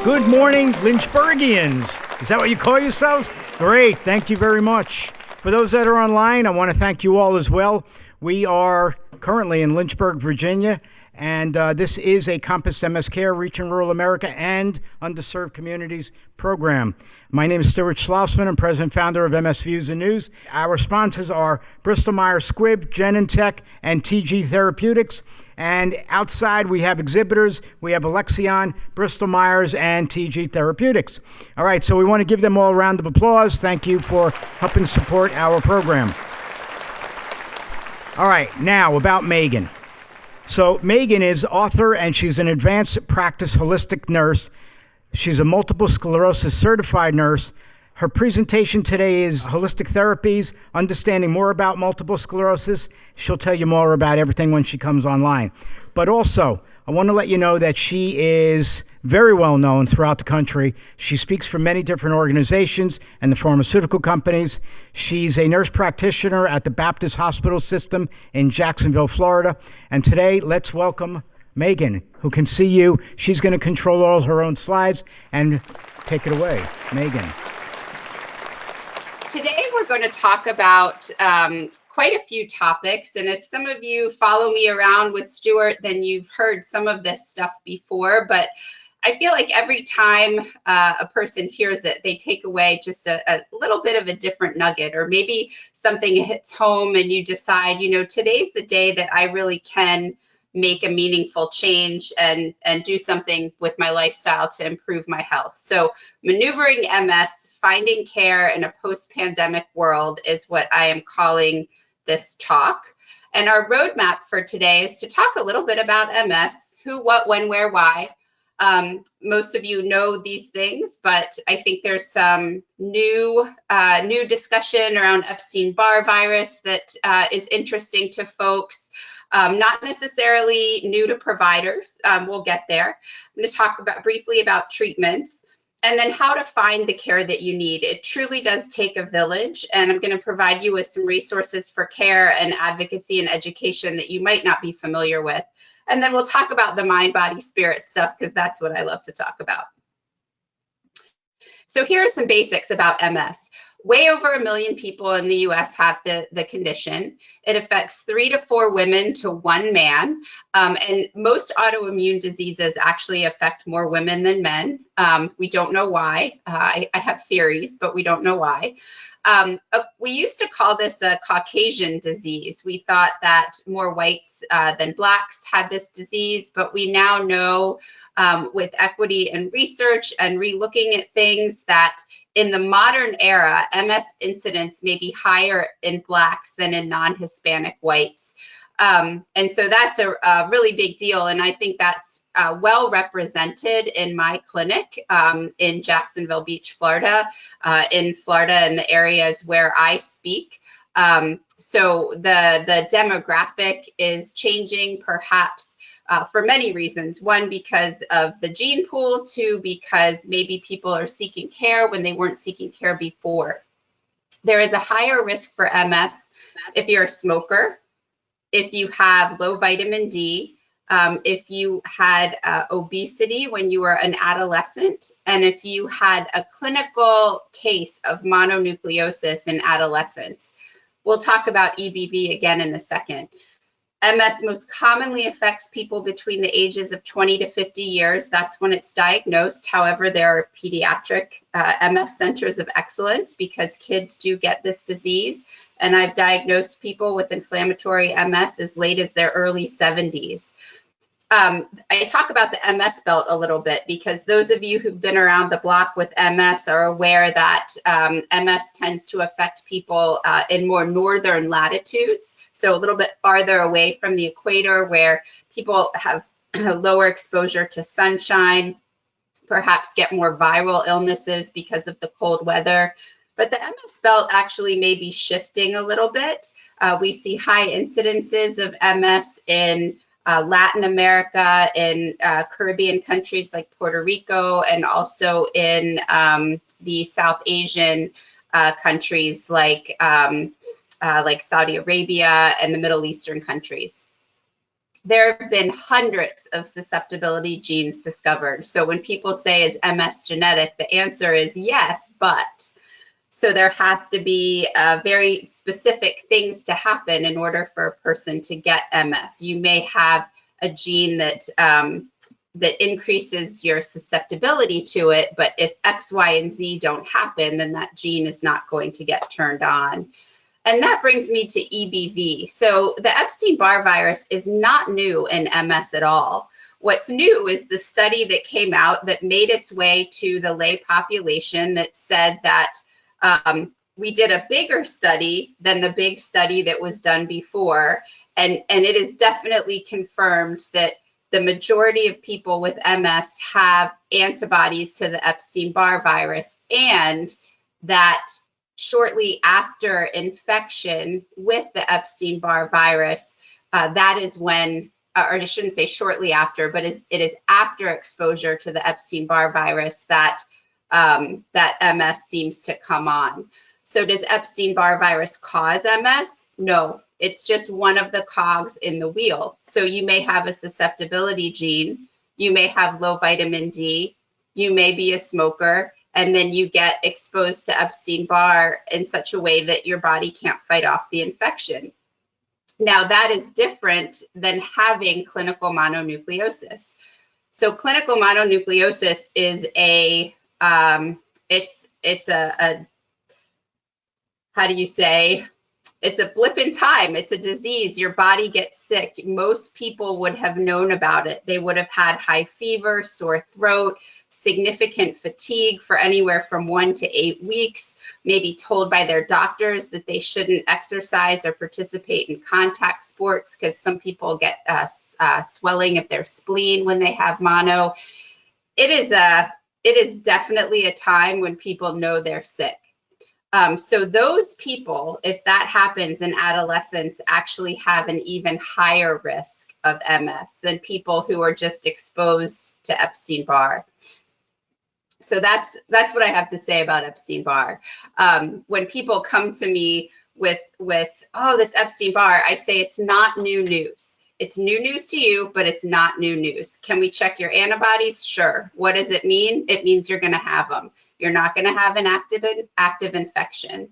Good morning, Lynchburgians. Is that what you call yourselves? Great. Thank you very much. For those that are online, I want to thank you all as well. We are currently in Lynchburg, Virginia, and this is a Compass MS Care Reaching Rural America and Underserved Communities program. My name is Stuart Schlossman. I'm president and founder of MS Views and News. Our sponsors are Bristol Myers Squibb, Genentech, and TG Therapeutics. And outside, we have exhibitors. We have Alexion, Bristol Myers, and TG Therapeutics. All right, so we want to give them all a round of applause. Thank you for helping support our program. All right, now about Megan. So Megan is author, and she's an advanced practice holistic nurse. She's a multiple sclerosis certified nurse. Her presentation today is Holistic Therapies, Understanding More About Multiple Sclerosis. She'll tell you more about everything when she comes online. But also, I want to let you know that she is very well known throughout the country. She speaks for many different organizations and the pharmaceutical companies. She's a nurse practitioner at the Baptist Hospital System in Jacksonville, Florida. And today, let's welcome Megan, who can see you. She's going to control all her own slides and take it away. Megan. Today we're going to talk about quite a few topics, and if some of you follow me around with Stuart, then you've heard some of this stuff before, but I feel like every time a person hears it, they take away just a little bit of a different nugget, or maybe something hits home and you decide, you know, today's the day that I really can make a meaningful change and do something with my lifestyle to improve my health. So maneuvering MS, finding care in a post-pandemic world is what I am calling this talk. And our roadmap for today is to talk a little bit about MS, who, what, when, where, why. Most of you know these things, but I think there's some new discussion around Epstein-Barr virus that is interesting to folks. Not necessarily new to providers. We'll get there. I'm going to talk briefly about treatments and then how to find the care that you need. It truly does take a village, and I'm going to provide you with some resources for care and advocacy and education that you might not be familiar with. And then we'll talk about the mind, body, spirit stuff, because that's what I love to talk about. So here are some basics about MS. Way over 1 million people in the US have the condition. It affects 3 to 4 women to 1 man. And most autoimmune diseases actually affect more women than men. We don't know why. I have theories, but we don't know why. We used to call this a Caucasian disease. We thought that more whites than blacks had this disease, but we now know with equity and research and relooking at things that in the modern era, MS incidence may be higher in blacks than in non-Hispanic whites. And so that's a really big deal. And I think that's well represented in my clinic in Jacksonville Beach, Florida, in Florida and the areas where I speak. So the demographic is changing perhaps for many reasons. 1, because of the gene pool. 2, because maybe people are seeking care when they weren't seeking care before. There is a higher risk for MS if you're a smoker, if you have low vitamin D, if you had obesity when you were an adolescent, and if you had a clinical case of mononucleosis in adolescence. We'll talk about EBV again in a second. MS most commonly affects people between the ages of 20 to 50 years. That's when it's diagnosed. However, there are pediatric MS centers of excellence because kids do get this disease. And I've diagnosed people with inflammatory MS as late as their early 70s. I talk about the MS belt a little bit because those of you who've been around the block with MS are aware that MS tends to affect people in more northern latitudes, so a little bit farther away from the equator where people have lower exposure to sunshine, perhaps get more viral illnesses because of the cold weather. But the MS belt actually may be shifting a little bit. We see high incidences of MS in Latin America, in Caribbean countries like Puerto Rico, and also in the South Asian countries like Saudi Arabia and the Middle Eastern countries. there have been hundreds of susceptibility genes discovered. So when people say, is MS genetic? The answer is yes, but. So there has to be very specific things to happen in order for a person to get MS. You may have a gene that that increases your susceptibility to it, but if X, Y, and Z don't happen, then that gene is not going to get turned on. And that brings me to EBV. So the Epstein-Barr virus is not new in MS at all. What's new is the study that came out that made its way to the lay population that said that we did a bigger study than the big study that was done before. And it is definitely confirmed that the majority of people with MS have antibodies to the Epstein-Barr virus, and that shortly after infection with the Epstein-Barr virus, that is when, or I shouldn't say shortly after, but it is after exposure to the Epstein-Barr virus that that MS seems to come on. So does Epstein-Barr virus cause MS? No, it's just one of the cogs in the wheel. So you may have a susceptibility gene, you may have low vitamin D, you may be a smoker, and then you get exposed to Epstein-Barr in such a way that your body can't fight off the infection. Now that is different than having clinical mononucleosis. So clinical mononucleosis is it's a how do you say? It's a blip in time. It's a disease. Your body gets sick. Most people would have known about it. They would have had high fever, sore throat, significant fatigue for anywhere from 1 to 8 weeks, maybe told by their doctors that they shouldn't exercise or participate in contact sports because some people get swelling of their spleen when they have mono. It is definitely a time when people know they're sick. So those people, if that happens in adolescence, actually have an even higher risk of MS than people who are just exposed to Epstein-Barr. So that's what I have to say about Epstein-Barr. When people come to me with oh, this Epstein-Barr, I say it's not new news. It's new news to you, but it's not new news. Can we check your antibodies? Sure. What does it mean? It means you're going to have them. You're not going to have an active infection.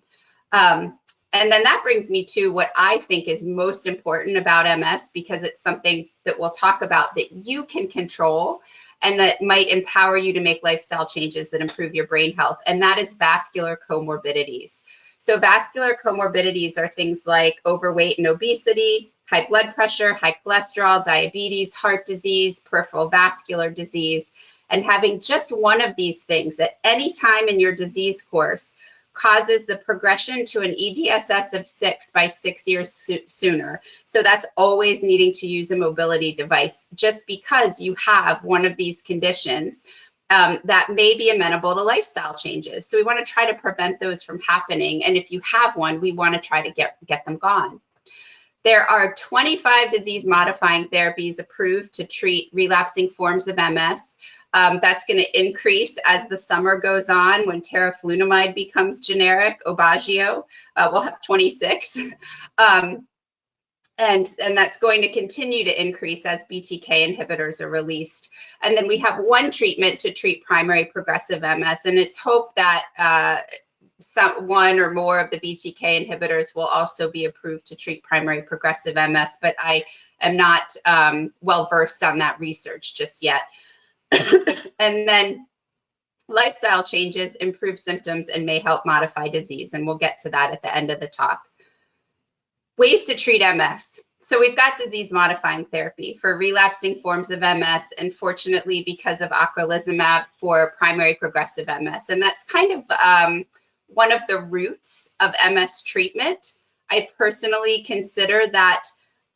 And then that brings me to what I think is most important about MS, because it's something that we'll talk about that you can control and that might empower you to make lifestyle changes that improve your brain health. And that is vascular comorbidities. So vascular comorbidities are things like overweight and obesity, high blood pressure, high cholesterol, diabetes, heart disease, peripheral vascular disease. And having just one of these things at any time in your disease course causes the progression to an EDSS of 6 by 6 years sooner. So that's always needing to use a mobility device just because you have one of these conditions that may be amenable to lifestyle changes. So we want to try to prevent those from happening. And if you have one, we want to try to get them gone. There are 25 disease-modifying therapies approved to treat relapsing forms of MS. That's going to increase as the summer goes on. When teriflunomide becomes generic, Aubagio, we'll have 26. And that's going to continue to increase as BTK inhibitors are released. And then we have one treatment to treat primary progressive MS, and it's hoped that one or more of the BTK inhibitors will also be approved to treat primary progressive MS, but I am not well versed on that research just yet. And then lifestyle changes improve symptoms and may help modify disease, and we'll get to that at the end of the talk. Ways to treat MS. So we've got disease-modifying therapy for relapsing forms of MS, and fortunately, because of ocrelizumab, for primary progressive MS. And that's kind of one of the roots of MS treatment. I personally consider that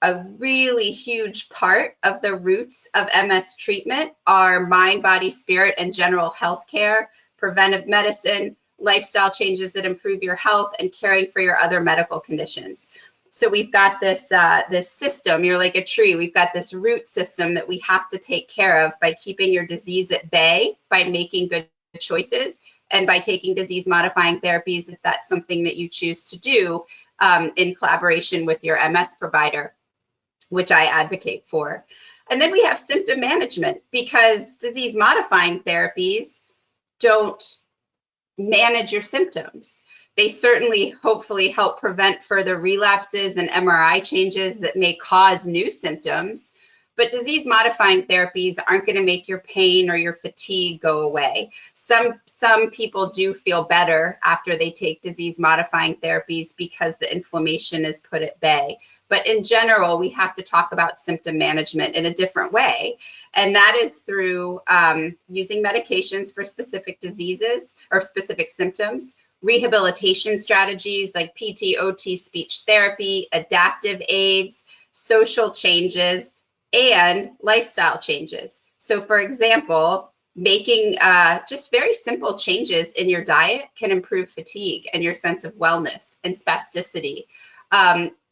a really huge part of the roots of MS treatment are mind, body, spirit, and general health care, preventive medicine, lifestyle changes that improve your health, and caring for your other medical conditions. So we've got this system. You're like a tree. We've got this root system that we have to take care of by keeping your disease at bay, by making good choices, and by taking disease-modifying therapies if that's something that you choose to do in collaboration with your MS provider. which I advocate for. And then we have symptom management, because disease modifying therapies don't manage your symptoms. They certainly hopefully help prevent further relapses and MRI changes that may cause new symptoms. But disease modifying therapies aren't going to make your pain or your fatigue go away. Some people do feel better after they take disease modifying therapies because the inflammation is put at bay. But in general, we have to talk about symptom management in a different way. And that is through using medications for specific diseases or specific symptoms, rehabilitation strategies like PT, OT, speech therapy, adaptive aids, social changes, and lifestyle changes. So for example, making just very simple changes in your diet can improve fatigue and your sense of wellness and spasticity.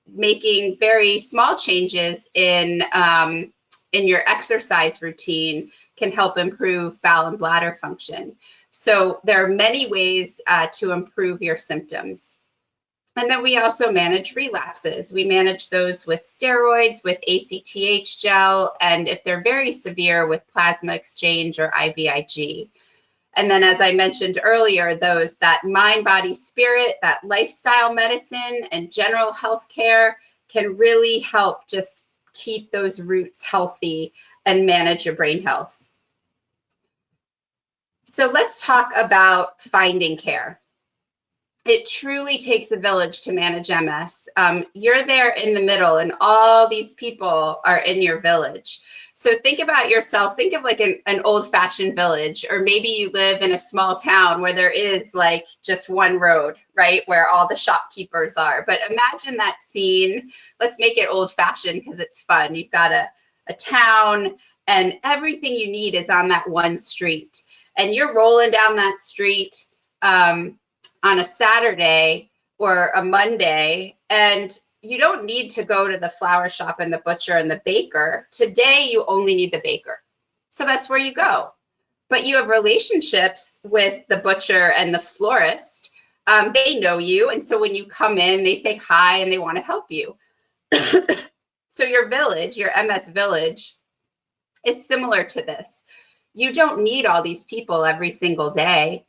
Making very small changes in your exercise routine can help improve bowel and bladder function. So there are many ways to improve your symptoms. And then we also manage relapses. We manage those with steroids, with ACTH gel, and if they're very severe, with plasma exchange or IVIG. And then, as I mentioned earlier, that mind, body, spirit, that lifestyle medicine and general health care can really help just keep those roots healthy and manage your brain health. So let's talk about finding care. It truly takes a village to manage MS. You're there in the middle, and all these people are in your village. So think about yourself, think of like an old-fashioned village, or maybe you live in a small town where there is like just one road, right, where all the shopkeepers are. But imagine that scene. Let's make it old-fashioned because it's fun. You've got a town, and everything you need is on that one street. And you're rolling down that street on a Saturday or a Monday, and you don't need to go to the flower shop and the butcher and the baker. Today, you only need the baker. So that's where you go. But you have relationships with the butcher and the florist. They know you. And so when you come in, they say hi and they want to help you. So your village, your MS village, is similar to this. You don't need all these people every single day.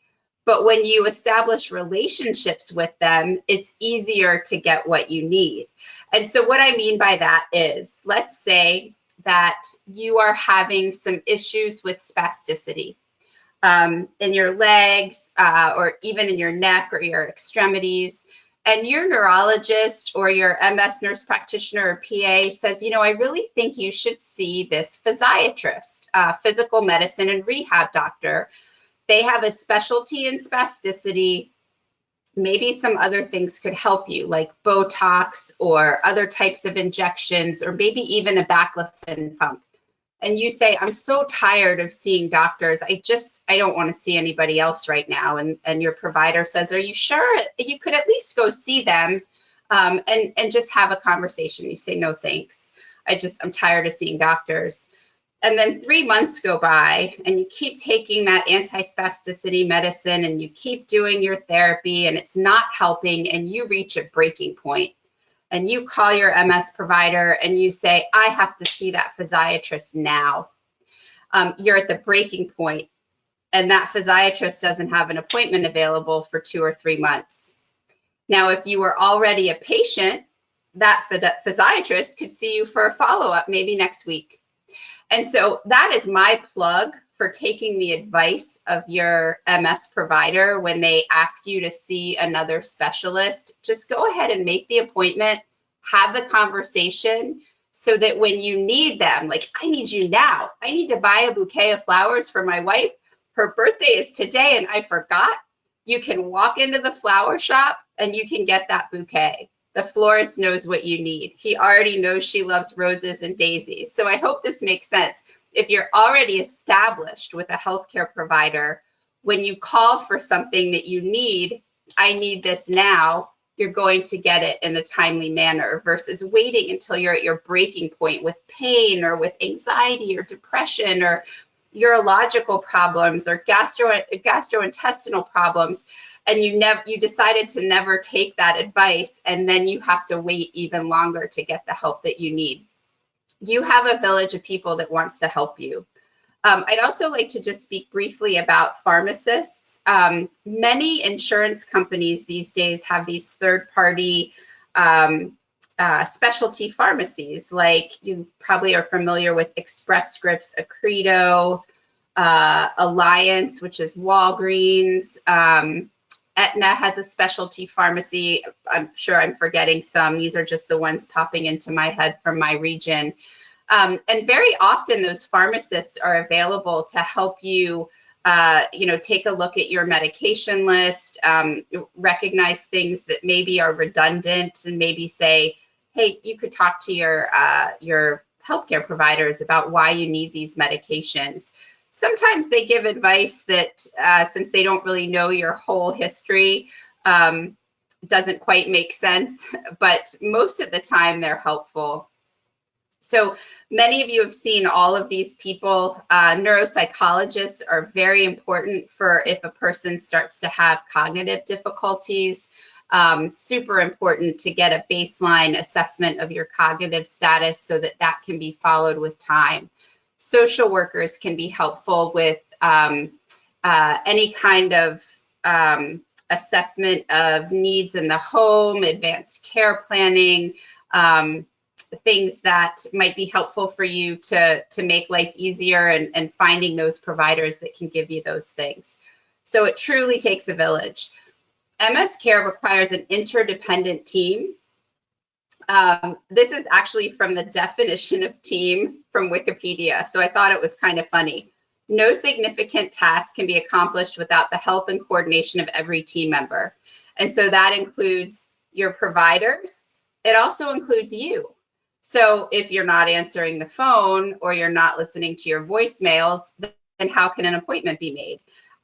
But when you establish relationships with them, it's easier to get what you need. And so what I mean by that is, let's say that you are having some issues with spasticity in your legs or even in your neck or your extremities. And your neurologist or your MS nurse practitioner or PA says, you know, I really think you should see this physiatrist, physical medicine and rehab doctor. They have a specialty in spasticity. Maybe some other things could help you, like Botox or other types of injections, or maybe even a baclofen pump. And you say, I'm so tired of seeing doctors. I don't want to see anybody else right now. And your provider says, are you sure? You could at least go see them and just have a conversation. You say, no, thanks. I'm tired of seeing doctors. And then 3 months go by and you keep taking that anti-spasticity medicine and you keep doing your therapy and it's not helping, and you reach a breaking point and you call your MS provider and you say, I have to see that physiatrist now. You're at the breaking point and that physiatrist doesn't have an appointment available for 2 or 3 months. Now, if you were already a patient, that physiatrist could see you for a follow-up maybe next week. And so that is my plug for taking the advice of your MS provider when they ask you to see another specialist. Just go ahead and make the appointment, have the conversation so that when you need them, like I need you now, I need to buy a bouquet of flowers for my wife. Her birthday is today and I forgot. You can walk into the flower shop and you can get that bouquet. The florist knows what you need. He already knows she loves roses and daisies. So I hope this makes sense. If you're already established with a healthcare provider, when you call for something that you need, I need this now, you're going to get it in a timely manner versus waiting until you're at your breaking point with pain or with anxiety or depression or urological problems or gastrointestinal problems. And you decided to never take that advice, and then you have to wait even longer to get the help that you need. you have a village of people that wants to help you. I'd also like to just speak briefly about pharmacists. Many insurance companies these days have these third-party specialty pharmacies, like you probably are familiar with Express Scripts, Accredo, Alliance, which is Walgreens. Aetna has a specialty pharmacy. I'm sure I'm forgetting some. These are just the ones popping into my head from my region. And very often those pharmacists are available to help you, take a look at your medication list, recognize things that maybe are redundant, and maybe say, hey, you could talk to your healthcare providers about why you need these medications. Sometimes they give advice that, since they don't really know your whole history, doesn't quite make sense, but most of the time they're helpful. So many of you have seen all of these people. Neuropsychologists are very important for if a person starts to have cognitive difficulties. Super important to get a baseline assessment of your cognitive status so that that can be followed with time. Social workers can be helpful with any kind of assessment of needs in the home, advanced care planning, things that might be helpful for you to make life easier, and finding those providers that can give you those things. So it truly takes a village. MS care requires an interdependent team. This is actually from the definition of team from Wikipedia, so I thought it was kind of funny. No significant task can be accomplished without the help and coordination of every team member. And so that includes your providers. It also includes you. So if you're not answering the phone or you're not listening to your voicemails, then how can an appointment be made?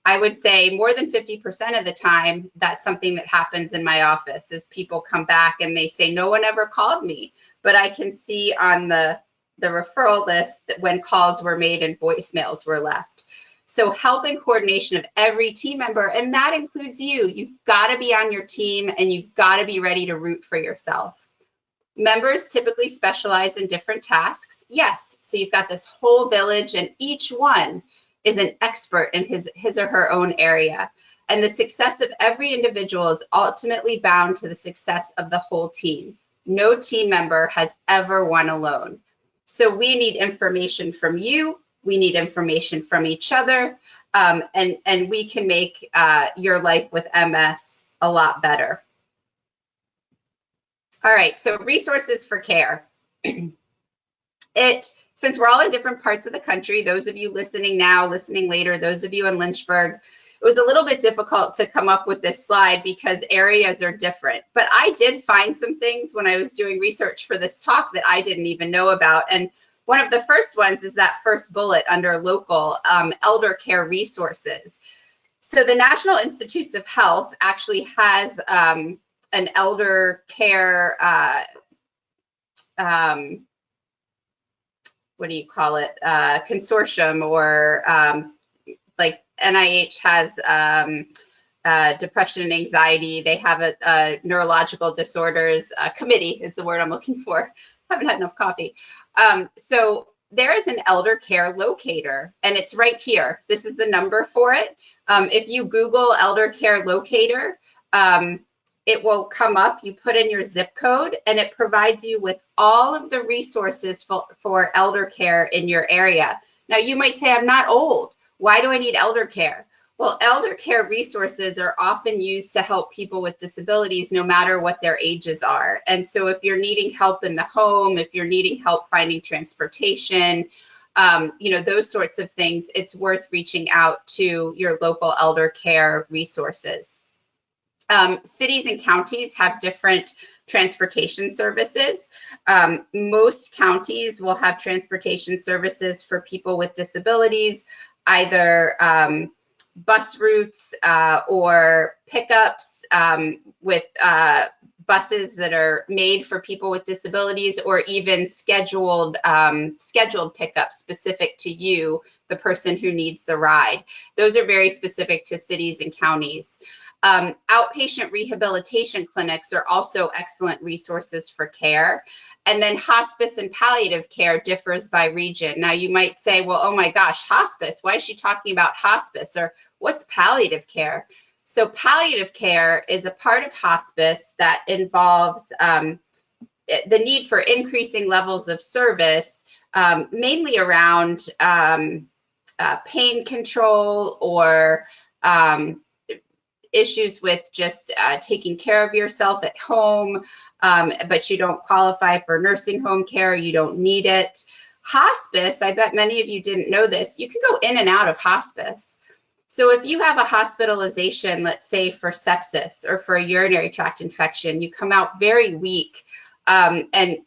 I would say more than 50% of the time, that's something that happens in my office, is people come back and they say, no one ever called me, but I can see on the referral list that when calls were made and voicemails were left. So help and coordination of every team member, and that includes you. You've got to be on your team, and you've got to be ready to root for yourself. Members typically specialize in different tasks. Yes, so you've got this whole village, and each one is an expert in his or her own area. And the success of every individual is ultimately bound to the success of the whole team. No team member has ever won alone. So we need information from you. We need information from each other. And we can make your life with MS a lot better. All right, so resources for care. Since we're all in different parts of the country, those of you listening now, listening later, those of you in Lynchburg, it was a little bit difficult to come up with this slide because areas are different. But I did find some things when I was doing research for this talk that I didn't even know about. And one of the first ones is that first bullet under local, elder care resources. So the National Institutes of Health actually has an elder care, what do you call it, consortium, or like NIH has depression and anxiety. They have a neurological disorders committee is the word I'm looking for. Haven't had enough coffee. So there is an elder care locator, and it's right here. This is the number for it. If you Google elder care locator, it will come up. You put in your zip code, and it provides you with all of the resources for elder care in your area. Now, you might say, I'm not old. Why do I need elder care? Well, elder care resources are often used to help people with disabilities no matter what their ages are. And so if you're needing help in the home, if you're needing help finding transportation, those sorts of things, it's worth reaching out to your local elder care resources. Cities and counties have different transportation services. Most counties will have transportation services for people with disabilities, either bus routes or pickups with buses that are made for people with disabilities, or even scheduled pickups specific to you, the person who needs the ride. Those are very specific to cities and counties. Outpatient rehabilitation clinics are also excellent resources for care. And then hospice and palliative care differs by region. Now you might say, well, oh my gosh, hospice, why is she talking about hospice? Or what's palliative care? So palliative care is a part of hospice that involves the need for increasing levels of service, mainly around pain control or issues with just taking care of yourself at home, but you don't qualify for nursing home care, you don't need it. Hospice, I bet many of you didn't know this, you can go in and out of hospice. So if you have a hospitalization, let's say for sepsis or for a urinary tract infection, you come out very weak. And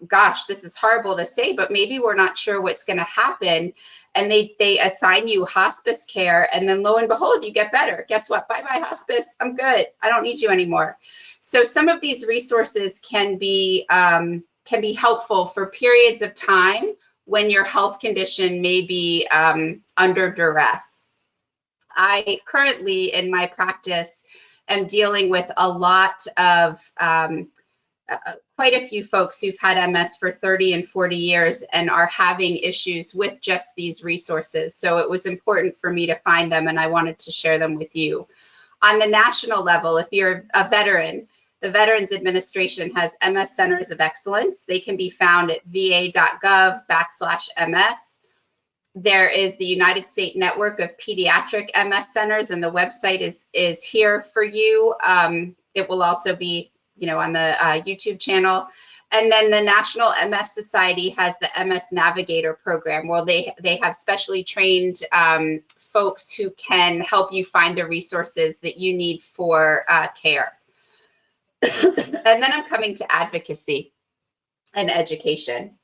gosh, this is horrible to say, but maybe we're not sure what's going to happen. And they assign you hospice care, and then lo and behold, you get better. Guess what? Bye-bye hospice. I'm good. I don't need you anymore. So some of these resources can be helpful for periods of time when your health condition may be under duress. I currently, in my practice, am dealing with a lot of quite a few folks who've had MS for 30 and 40 years and are having issues with just these resources. So it was important for me to find them, and I wanted to share them with you. On the national level, if you're a veteran, the Veterans Administration has MS Centers of Excellence. They can be found at va.gov/MS. There is the United States Network of Pediatric MS Centers, and the website is here for you. It will also be on the YouTube channel. And then the National MS Society has the MS Navigator program, where they have specially trained folks who can help you find the resources that you need for care. And then I'm coming to advocacy and education.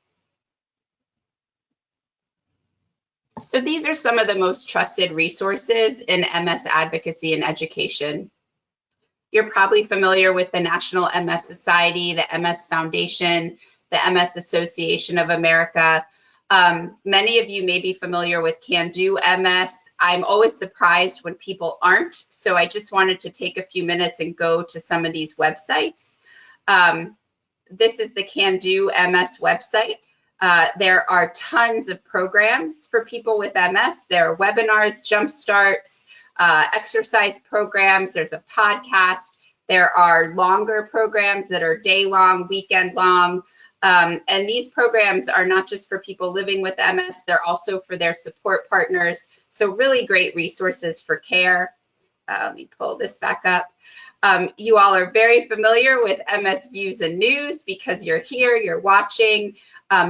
So these are some of the most trusted resources in MS advocacy and education. You're probably familiar with the National MS Society, the MS Foundation, the MS Association of America. Many of you may be familiar with Can Do MS. I'm always surprised when people aren't, so I just wanted to take a few minutes and go to some of these websites. This is the Can Do MS website. There are tons of programs for people with MS. There are webinars, jumpstarts, exercise programs. There's a podcast. There are longer programs that are day-long, weekend-long. And these programs are not just for people living with MS, they're also for their support partners. So really great resources for care. Let me pull this back up. You all are very familiar with MS Views and News because you're here, you're watching.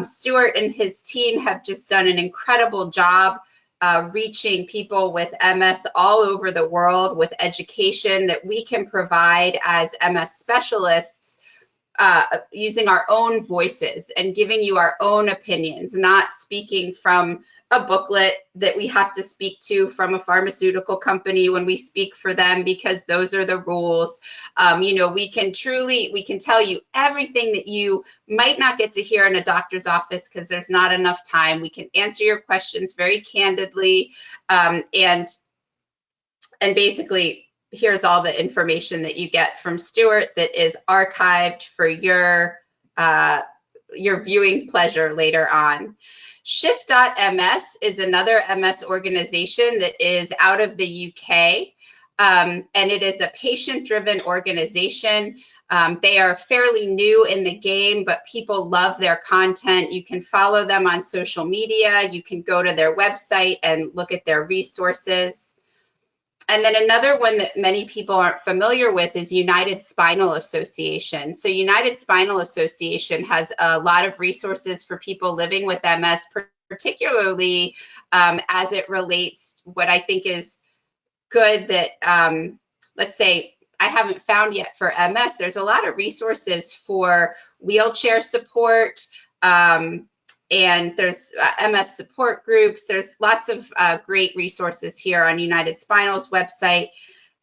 Stuart and his team have just done an incredible job reaching people with MS all over the world with education that we can provide as MS specialists, using our own voices and giving you our own opinions, not speaking from a booklet that we have to speak to from a pharmaceutical company when we speak for them, because those are the rules. We can tell you everything that you might not get to hear in a doctor's office because there's not enough time. We can answer your questions very candidly, and basically, here's all the information that you get from Stuart that is archived for your viewing pleasure later on. Shift.ms is another MS organization that is out of the UK, and it is a patient-driven organization. They are fairly new in the game, but people love their content. You can follow them on social media. You can go to their website and look at their resources. And then another one that many people aren't familiar with is United Spinal Association. So United Spinal Association has a lot of resources for people living with MS, particularly as it relates, what I think is good that, let's say, I haven't found yet for MS. There's a lot of resources for wheelchair support, and there's MS support groups. There's lots of great resources here on United Spinal's website.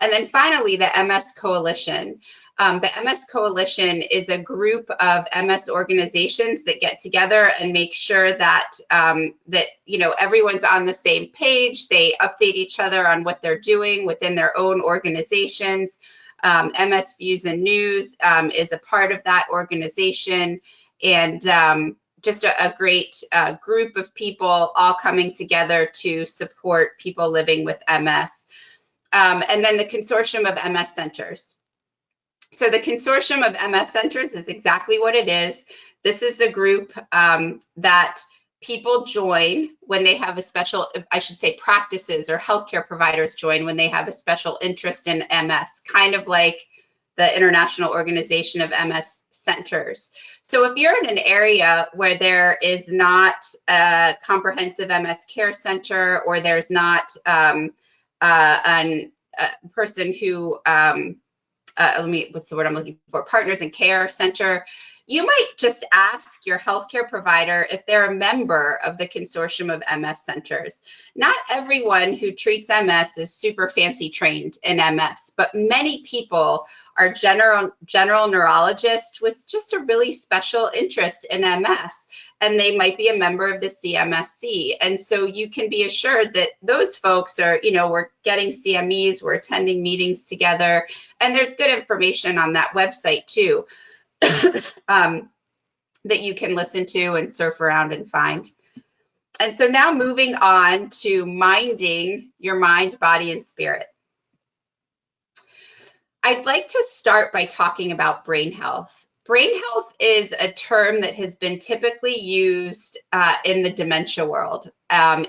And then finally, the MS Coalition. The MS Coalition is a group of MS organizations that get together and make sure that everyone's on the same page. They update each other on what they're doing within their own organizations. MS Views and News is a part of that organization, and just a great group of people all coming together to support people living with MS. And then the Consortium of MS Centers. So the Consortium of MS Centers is exactly what it is. This is the group that people join when they have a special, I should say practices or healthcare providers join when they have a special interest in MS, kind of like the International Organization of MS Centers. So if you're in an area where there is not a comprehensive MS care center, or there's not a person who, what's the word I'm looking for? Partners in Care Center. You might just ask your healthcare provider if they're a member of the Consortium of MS Centers. Not everyone who treats MS is super fancy trained in MS, but many people are general neurologists with just a really special interest in MS, and they might be a member of the CMSC. And so you can be assured that those folks are, we're getting CMEs, we're attending meetings together, and there's good information on that website too. That you can listen to and surf around and find. And so now moving on to minding your mind, body, and spirit. I'd like to start by talking about brain health. Brain health is a term that has been typically used in the dementia world,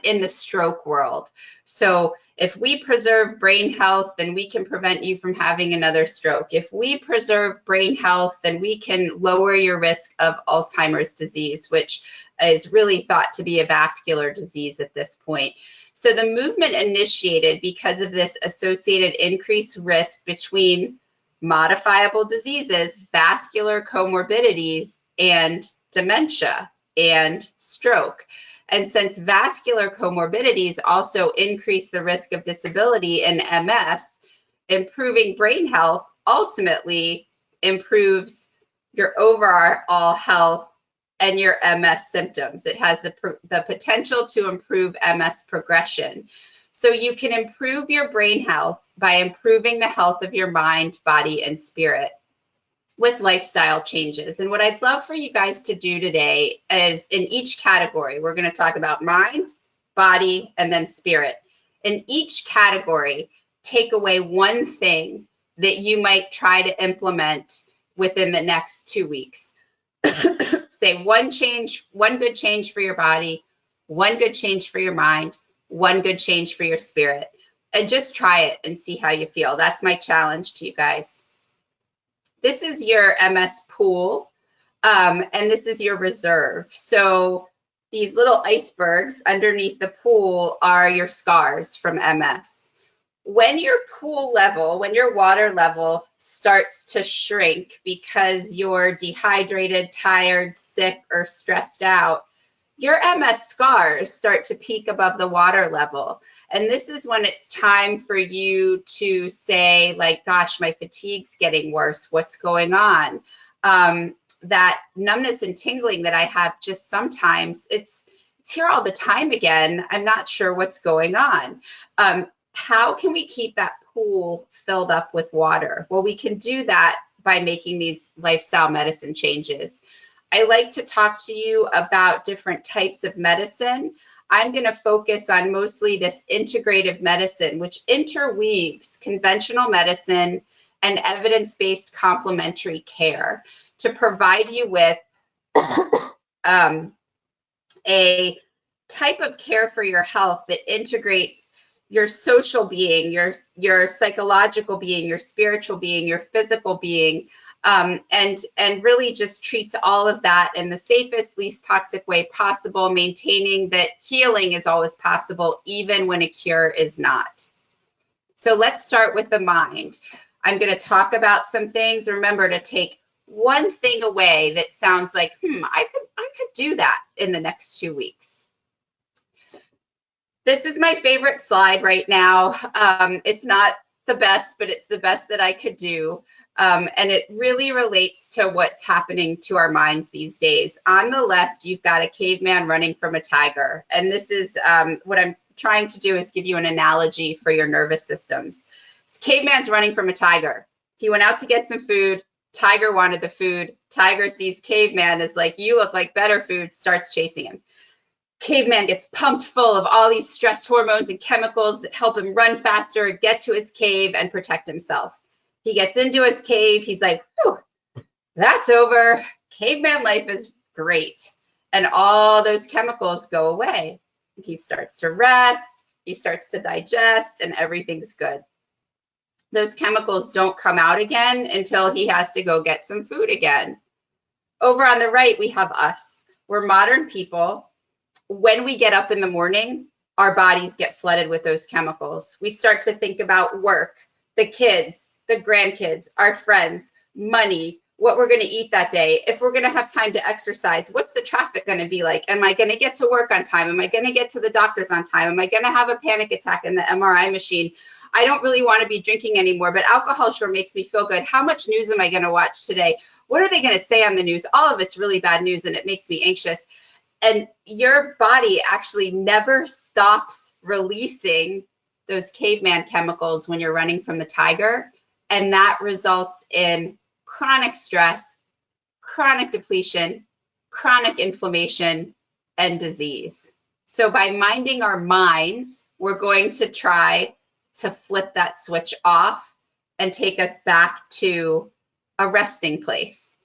in the stroke world. So if we preserve brain health, then we can prevent you from having another stroke. If we preserve brain health, then we can lower your risk of Alzheimer's disease, which is really thought to be a vascular disease at this point. So the movement initiated because of this associated increased risk between modifiable diseases, vascular comorbidities, and dementia and stroke. And since vascular comorbidities also increase the risk of disability in MS, improving brain health ultimately improves your overall health and your MS symptoms. It has the potential to improve MS progression. So you can improve your brain health by improving the health of your mind, body, and spirit with lifestyle changes. And what I'd love for you guys to do today is, in each category, we're going to talk about mind, body, and then spirit. In each category, take away one thing that you might try to implement within the next 2 weeks. Say one good change for your body, one good change for your mind, one good change for your spirit. And just try it and see how you feel. That's my challenge to you guys. This is your MS pool, and this is your reserve. So these little icebergs underneath the pool are your scars from MS. When your pool level, when your water level starts to shrink because you're dehydrated, tired, sick, or stressed out, your MS scars start to peak above the water level. And this is when it's time for you to say, like, gosh, my fatigue's getting worse. What's going on? That numbness and tingling that I have just sometimes, it's here all the time again. I'm not sure what's going on. How can we keep that pool filled up with water? Well, we can do that by making these lifestyle medicine changes. I like to talk to you about different types of medicine. I'm going to focus on mostly this integrative medicine, which interweaves conventional medicine and evidence-based complementary care to provide you with a type of care for your health that integrates your social being, your psychological being, your spiritual being, your physical being, and really just treats all of that in the safest, least toxic way possible, maintaining that healing is always possible, even when a cure is not. So let's start with the mind. I'm going to talk about some things. Remember to take one thing away that sounds like, I could do that in the next 2 weeks. This is my favorite slide right now. It's not the best, but it's the best that I could do. And it really relates to what's happening to our minds these days. On the left, you've got a caveman running from a tiger. And this is what I'm trying to do is give you an analogy for your nervous systems. So caveman's running from a tiger. He went out to get some food. Tiger wanted the food. Tiger sees caveman is like, you look like better food, starts chasing him. Caveman gets pumped full of all these stress hormones and chemicals that help him run faster, get to his cave, and protect himself. He gets into his cave. He's like, whew, that's over. Caveman life is great. And all those chemicals go away. He starts to rest. He starts to digest, and everything's good. Those chemicals don't come out again until he has to go get some food again. Over on the right, we have us. We're modern people. When we get up in the morning, our bodies get flooded with those chemicals. We start to think about work, the kids, the grandkids, our friends, money, what we're going to eat that day. If we're going to have time to exercise, what's the traffic going to be like? Am I going to get to work on time? Am I going to get to the doctor's on time? Am I going to have a panic attack in the MRI machine? I don't really want to be drinking anymore, but alcohol sure makes me feel good. How much news am I going to watch today? What are they going to say on the news? All of it's really bad news, and it makes me anxious. And your body actually never stops releasing those caveman chemicals when you're running from the tiger. And that results in chronic stress, chronic depletion, chronic inflammation, and disease. So by minding our minds, we're going to try to flip that switch off and take us back to a resting place.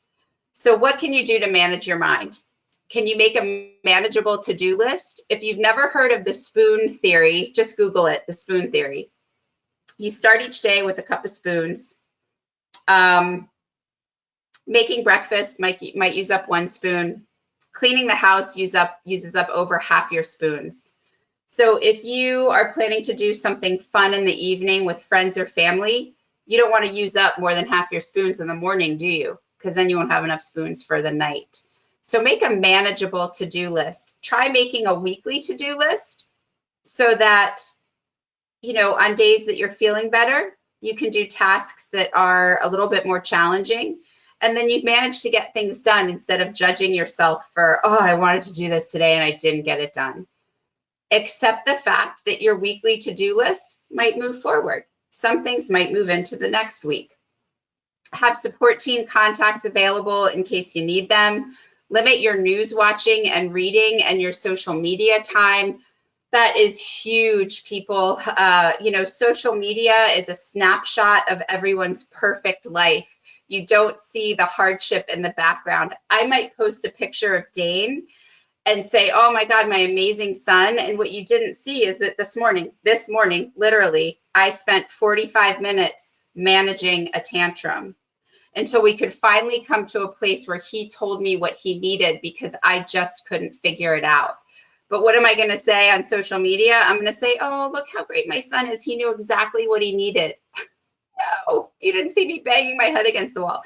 So what can you do to manage your mind? Can you make a manageable to-do list? If you've never heard of the spoon theory, just Google it, the spoon theory. You start each day with a cup of spoons. Making breakfast might use up 1 spoon. Cleaning the house uses up over half your spoons. So if you are planning to do something fun in the evening with friends or family, you don't want to use up more than half your spoons in the morning, do you? Because then you won't have enough spoons for the night. So make a manageable to-do list. Try making a weekly to-do list so that, you know, on days that you're feeling better, you can do tasks that are a little bit more challenging. And then you've managed to get things done instead of judging yourself for, oh, I wanted to do this today and I didn't get it done. Accept the fact that your weekly to-do list might move forward. Some things might move into the next week. Have support team contacts available in case you need them. Limit your news watching and reading and your social media time. That is huge, people. You know, social media is a snapshot of everyone's perfect life. You don't see the hardship in the background. I might post a picture of Dane and say, oh my God, my amazing son. And what you didn't see is that this morning, literally, I spent 45 minutes managing a tantrum until we could finally come to a place where he told me what he needed because I just couldn't figure it out. But what am I going to say on social media? I'm going to say, oh, look how great my son is. He knew exactly what he needed. No, you didn't see me banging my head against the wall.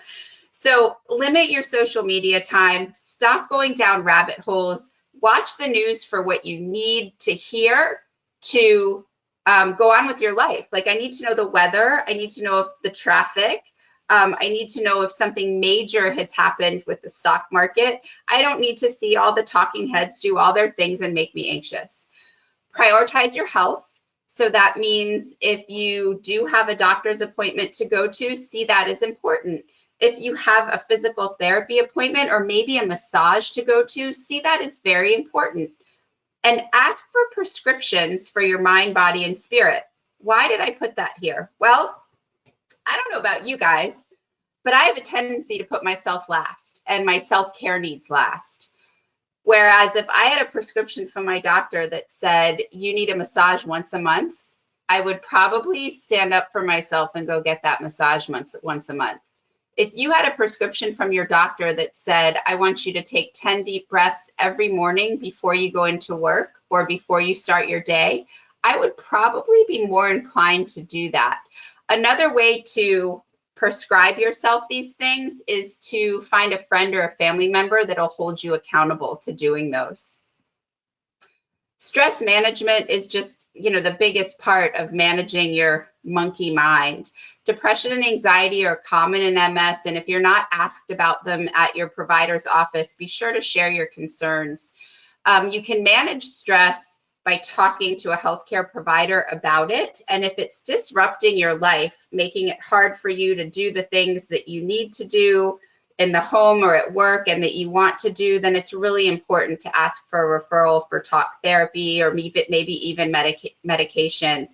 So limit your social media time. Stop going down rabbit holes. Watch the news for what you need to hear to go on with your life. Like, I need to know the weather. I need to know if the traffic. I need to know if something major has happened with the stock market. I don't need to see all the talking heads do all their things and make me anxious. Prioritize your health. So that means if you do have a doctor's appointment to go to, see that as important. If you have a physical therapy appointment or maybe a massage to go to, see that as very important. And ask for prescriptions for your mind, body, and spirit. Why did I put that here? Well, I don't know about you guys, but I have a tendency to put myself last and my self-care needs last. Whereas if I had a prescription from my doctor that said you need a massage once a month, I would probably stand up for myself and go get that massage once a month. If you had a prescription from your doctor that said, I want you to take 10 deep breaths every morning before you go into work or before you start your day, I would probably be more inclined to do that. Another way to prescribe yourself these things is to find a friend or a family member that'll hold you accountable to doing those. Stress management is just, the biggest part of managing your monkey mind. Depression and anxiety are common in MS, and if you're not asked about them at your provider's office, be sure to share your concerns. You can manage stress by talking to a healthcare provider about it, and if it's disrupting your life, making it hard for you to do the things that you need to do in the home or at work and that you want to do, then it's really important to ask for a referral for talk therapy or maybe even medication.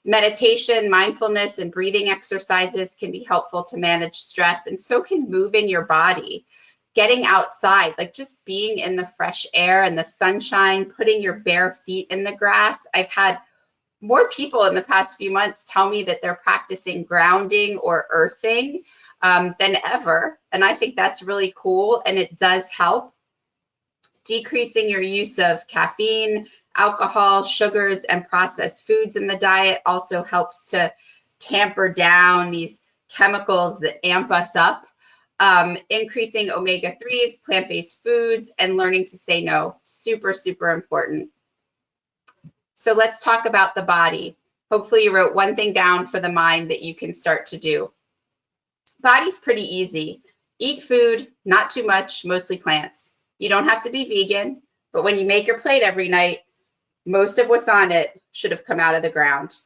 Meditation, mindfulness, and breathing exercises can be helpful to manage stress, and so can moving your body. Getting outside, like just being in the fresh air and the sunshine, putting your bare feet in the grass. I've had more people in the past few months tell me that they're practicing grounding or earthing than ever. And I think that's really cool, and it does help. Decreasing your use of caffeine, alcohol, sugars, and processed foods in the diet also helps to tamper down these chemicals that amp us up. Increasing omega-3s, plant-based foods, and learning to say no, super, super important. So let's talk about the body. Hopefully you wrote one thing down for the mind that you can start to do. Body's pretty easy. Eat food, not too much, mostly plants. You don't have to be vegan, but when you make your plate every night, most of what's on it should have come out of the ground.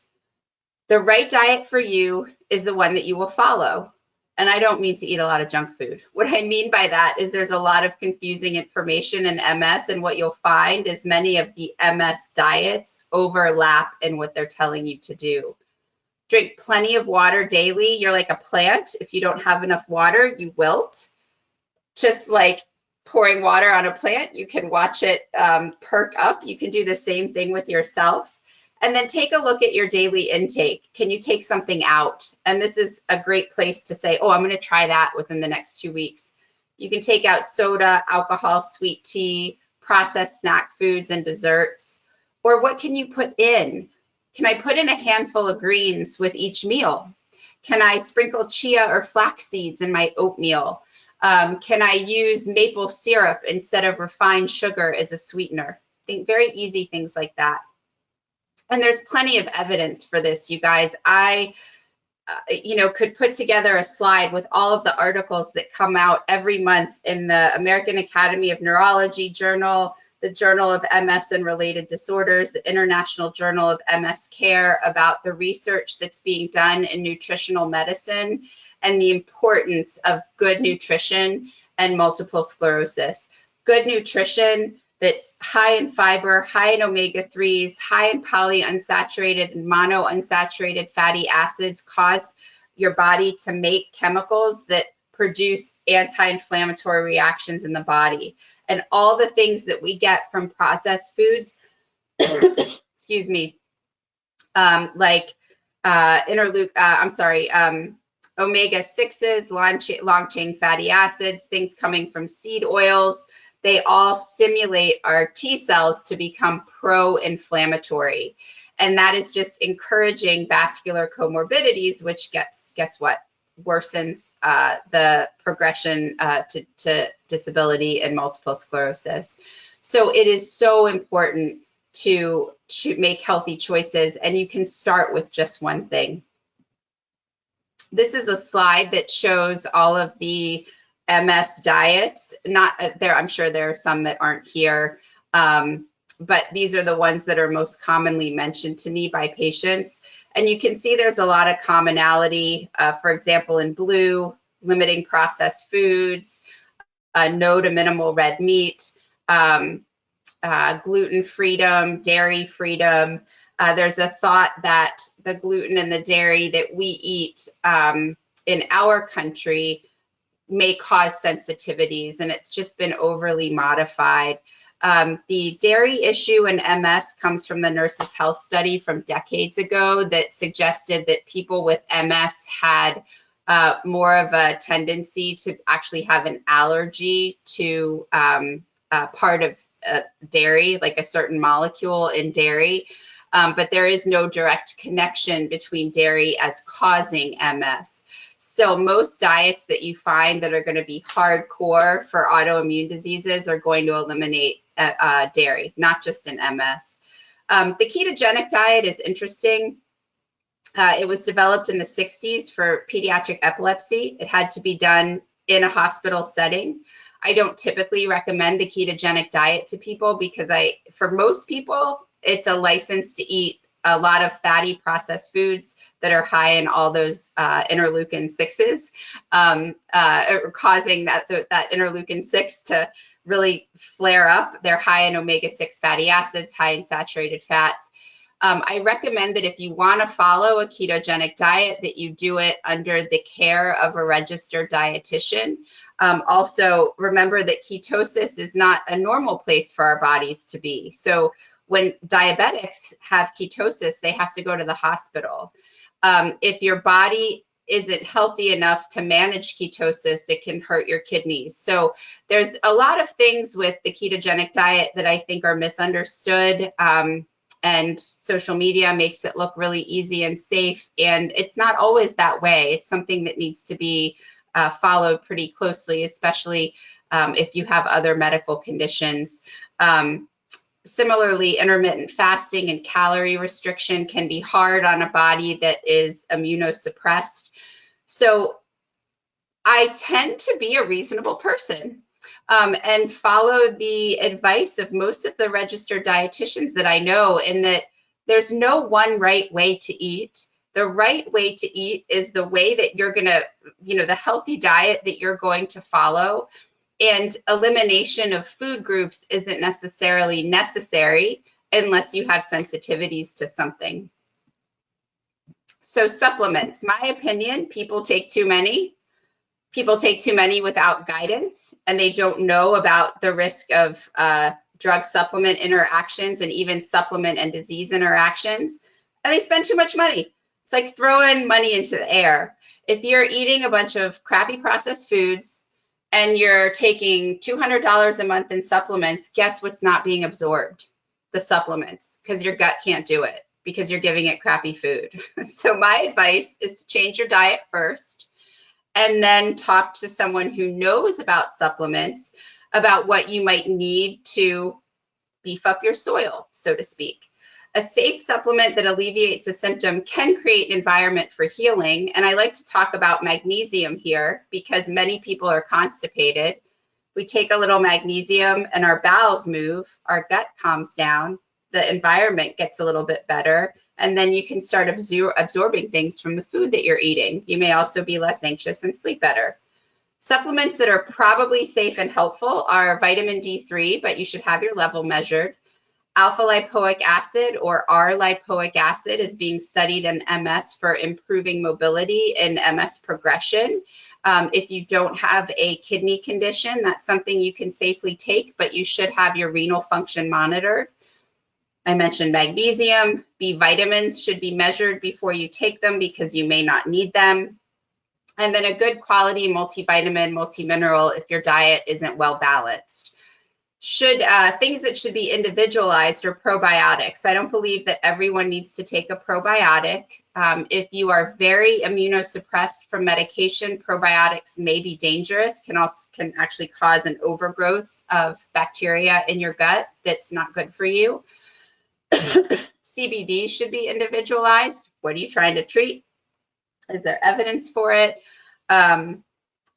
The right diet for you is the one that you will follow. And I don't mean to eat a lot of junk food. What I mean by that is there's a lot of confusing information in MS, and what you'll find is many of the MS diets overlap in what they're telling you to do. Drink plenty of water daily. You're like a plant. If you don't have enough water, you wilt. Just like pouring water on a plant, you can watch it perk up. You can do the same thing with yourself. And then take a look at your daily intake. Can you take something out? And this is a great place to say, oh, I'm going to try that within the next 2 weeks. You can take out soda, alcohol, sweet tea, processed snack foods, and desserts. Or what can you put in? Can I put in a handful of greens with each meal? Can I sprinkle chia or flax seeds in my oatmeal? Can I use maple syrup instead of refined sugar as a sweetener? Think very easy things like that. And there's plenty of evidence for this, you guys. I, could put together a slide with all of the articles that come out every month in the American Academy of Neurology Journal, the Journal of MS and Related Disorders, the International Journal of MS Care, about the research that's being done in nutritional medicine and the importance of good nutrition and multiple sclerosis. Good nutrition that's high in fiber, high in omega-3s, high in polyunsaturated and monounsaturated fatty acids cause your body to make chemicals that produce anti-inflammatory reactions in the body. And all the things that we get from processed foods, excuse me, omega-6s, long-chain fatty acids, things coming from seed oils, they all stimulate our T cells to become pro-inflammatory. And that is just encouraging vascular comorbidities, which guess what? Worsens the progression to disability and multiple sclerosis. So it is so important to make healthy choices, and you can start with just one thing. This is a slide that shows all of the MS diets. Not there, I'm sure there are some that aren't here, but these are the ones that are most commonly mentioned to me by patients. And you can see there's a lot of commonality. For example, in blue, limiting processed foods, no to minimal red meat, gluten freedom, dairy freedom. There's a thought that the gluten and the dairy that we eat in our country may cause sensitivities, and it's just been overly modified. The dairy issue in MS comes from the Nurses' Health Study from decades ago that suggested that people with MS had more of a tendency to actually have an allergy to part of dairy, like a certain molecule in dairy. But there is no direct connection between dairy as causing MS. Still, most diets that you find that are going to be hardcore for autoimmune diseases are going to eliminate dairy, not just in MS. The ketogenic diet is interesting. It was developed in the 60s for pediatric epilepsy. It had to be done in a hospital setting. I don't typically recommend the ketogenic diet to people because for most people, it's a license to eat a lot of fatty processed foods that are high in all those interleukin 6s, causing that interleukin 6 to really flare up. They're high in omega-6 fatty acids, high in saturated fats. I recommend that if you want to follow a ketogenic diet, that you do it under the care of a registered dietitian. Also, remember that ketosis is not a normal place for our bodies to be. So when diabetics have ketosis, they have to go to the hospital. If your body isn't healthy enough to manage ketosis, it can hurt your kidneys. So there's a lot of things with the ketogenic diet that I think are misunderstood. And social media makes it look really easy and safe. And it's not always that way. It's something that needs to be followed pretty closely, especially if you have other medical conditions. Similarly, intermittent fasting and calorie restriction can be hard on a body that is immunosuppressed. So I tend to be a reasonable person and follow the advice of most of the registered dietitians that I know, in that there's no one right way to eat. The right way to eat is the way that you're going to, the healthy diet that you're going to follow. And elimination of food groups isn't necessarily necessary unless you have sensitivities to something. So supplements, my opinion, people take too many. People take too many without guidance, and they don't know about the risk of drug supplement interactions and even supplement and disease interactions. And they spend too much money. It's like throwing money into the air. If you're eating a bunch of crappy processed foods and you're taking $200 a month in supplements, guess what's not being absorbed? The supplements, because your gut can't do it because you're giving it crappy food. So my advice is to change your diet first, and then talk to someone who knows about supplements, about what you might need to beef up your soil, so to speak. A safe supplement that alleviates a symptom can create an environment for healing. And I like to talk about magnesium here because many people are constipated. We take a little magnesium and our bowels move, our gut calms down, the environment gets a little bit better, and then you can start absorbing things from the food that you're eating. You may also be less anxious and sleep better. Supplements that are probably safe and helpful are vitamin D3, but you should have your level measured. Alpha lipoic acid, or R-lipoic acid, is being studied in MS for improving mobility in MS progression. If you don't have a kidney condition, that's something you can safely take, but you should have your renal function monitored. I mentioned magnesium. B vitamins should be measured before you take them because you may not need them. And then a good quality multivitamin, multimineral if your diet isn't well balanced. Things that should be individualized are probiotics. I don't believe that everyone needs to take a probiotic. If you are very immunosuppressed from medication, probiotics may be dangerous, can actually cause an overgrowth of bacteria in your gut that's not good for you. CBD should be individualized. What are you trying to treat? Is there evidence for it?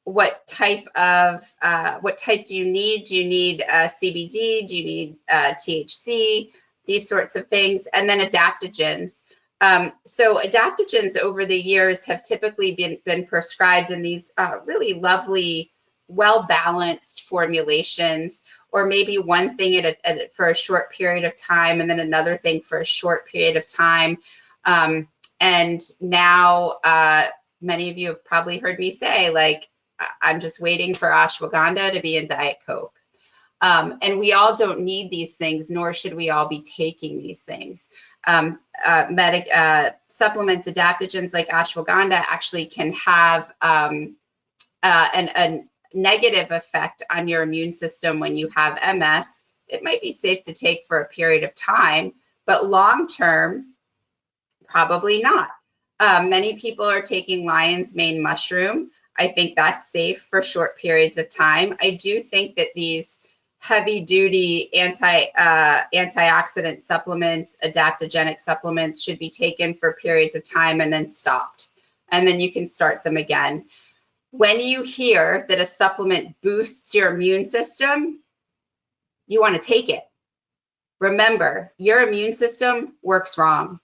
What type do you need? Do you need CBD? Do you need THC? These sorts of things. And then adaptogens. So adaptogens over the years have typically been prescribed in these really lovely, well-balanced formulations, or maybe one thing for a short period of time and then another thing for a short period of time. And now many of you have probably heard me say, like, I'm just waiting for ashwagandha to be in Diet Coke. And we all don't need these things, nor should we all be taking these things. Supplements, adaptogens like ashwagandha actually can have a negative effect on your immune system when you have MS. It might be safe to take for a period of time, but long-term, probably not. Many people are taking lion's mane mushroom. I think that's safe for short periods of time. I do think that these heavy duty antioxidant supplements, adaptogenic supplements should be taken for periods of time and then stopped. And then you can start them again. When you hear that a supplement boosts your immune system, you want to take it. Remember, your immune system works wrong.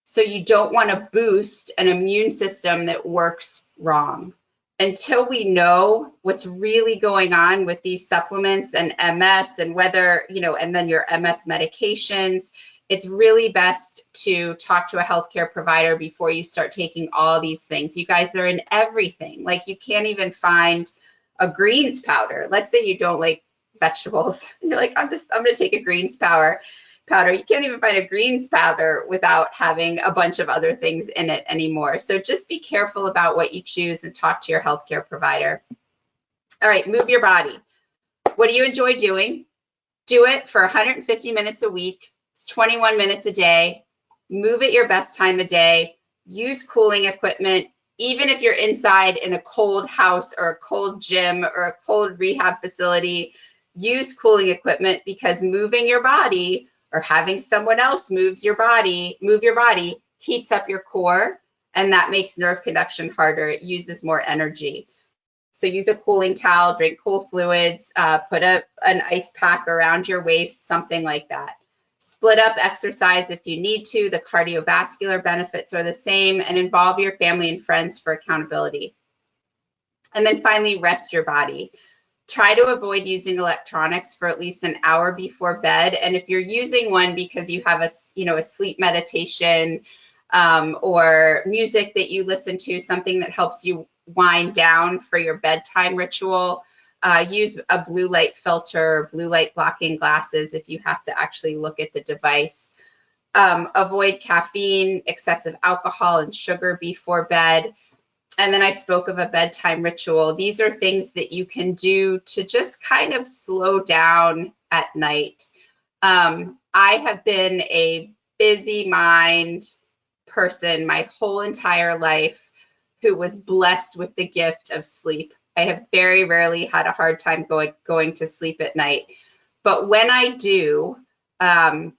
So you don't want to boost an immune system that works wrong. Until we know what's really going on with these supplements and MS and whether, and then your MS medications, it's really best to talk to a healthcare provider before you start taking all these things. You guys, they're in everything. Like, you can't even find a greens powder. Let's say you don't like vegetables. And you're like, I'm going to take a greens powder. You can't even find a greens powder without having a bunch of other things in it anymore. So just be careful about what you choose and talk to your healthcare provider. All right, move your body. What do you enjoy doing? Do it for 150 minutes a week. It's 21 minutes a day. Move at your best time of day. Use cooling equipment. Even if you're inside in a cold house or a cold gym or a cold rehab facility, use cooling equipment, because moving your body or having someone else move your body heats up your core, and that makes nerve conduction harder. It uses more energy. So use a cooling towel, drink cool fluids, put an ice pack around your waist, something like that. Split up exercise if you need to. The cardiovascular benefits are the same, and involve your family and friends for accountability. And then finally, rest your body. Try to avoid using electronics for at least an hour before bed. And if you're using one because you have a sleep meditation or music that you listen to, something that helps you wind down for your bedtime ritual, use a blue light filter, blue light blocking glasses if you have to actually look at the device. Avoid caffeine, excessive alcohol, and sugar before bed. And then I spoke of a bedtime ritual. These are things that you can do to just kind of slow down at night. I have been a busy mind person my whole entire life who was blessed with the gift of sleep. I have very rarely had a hard time going to sleep at night. But when I do, when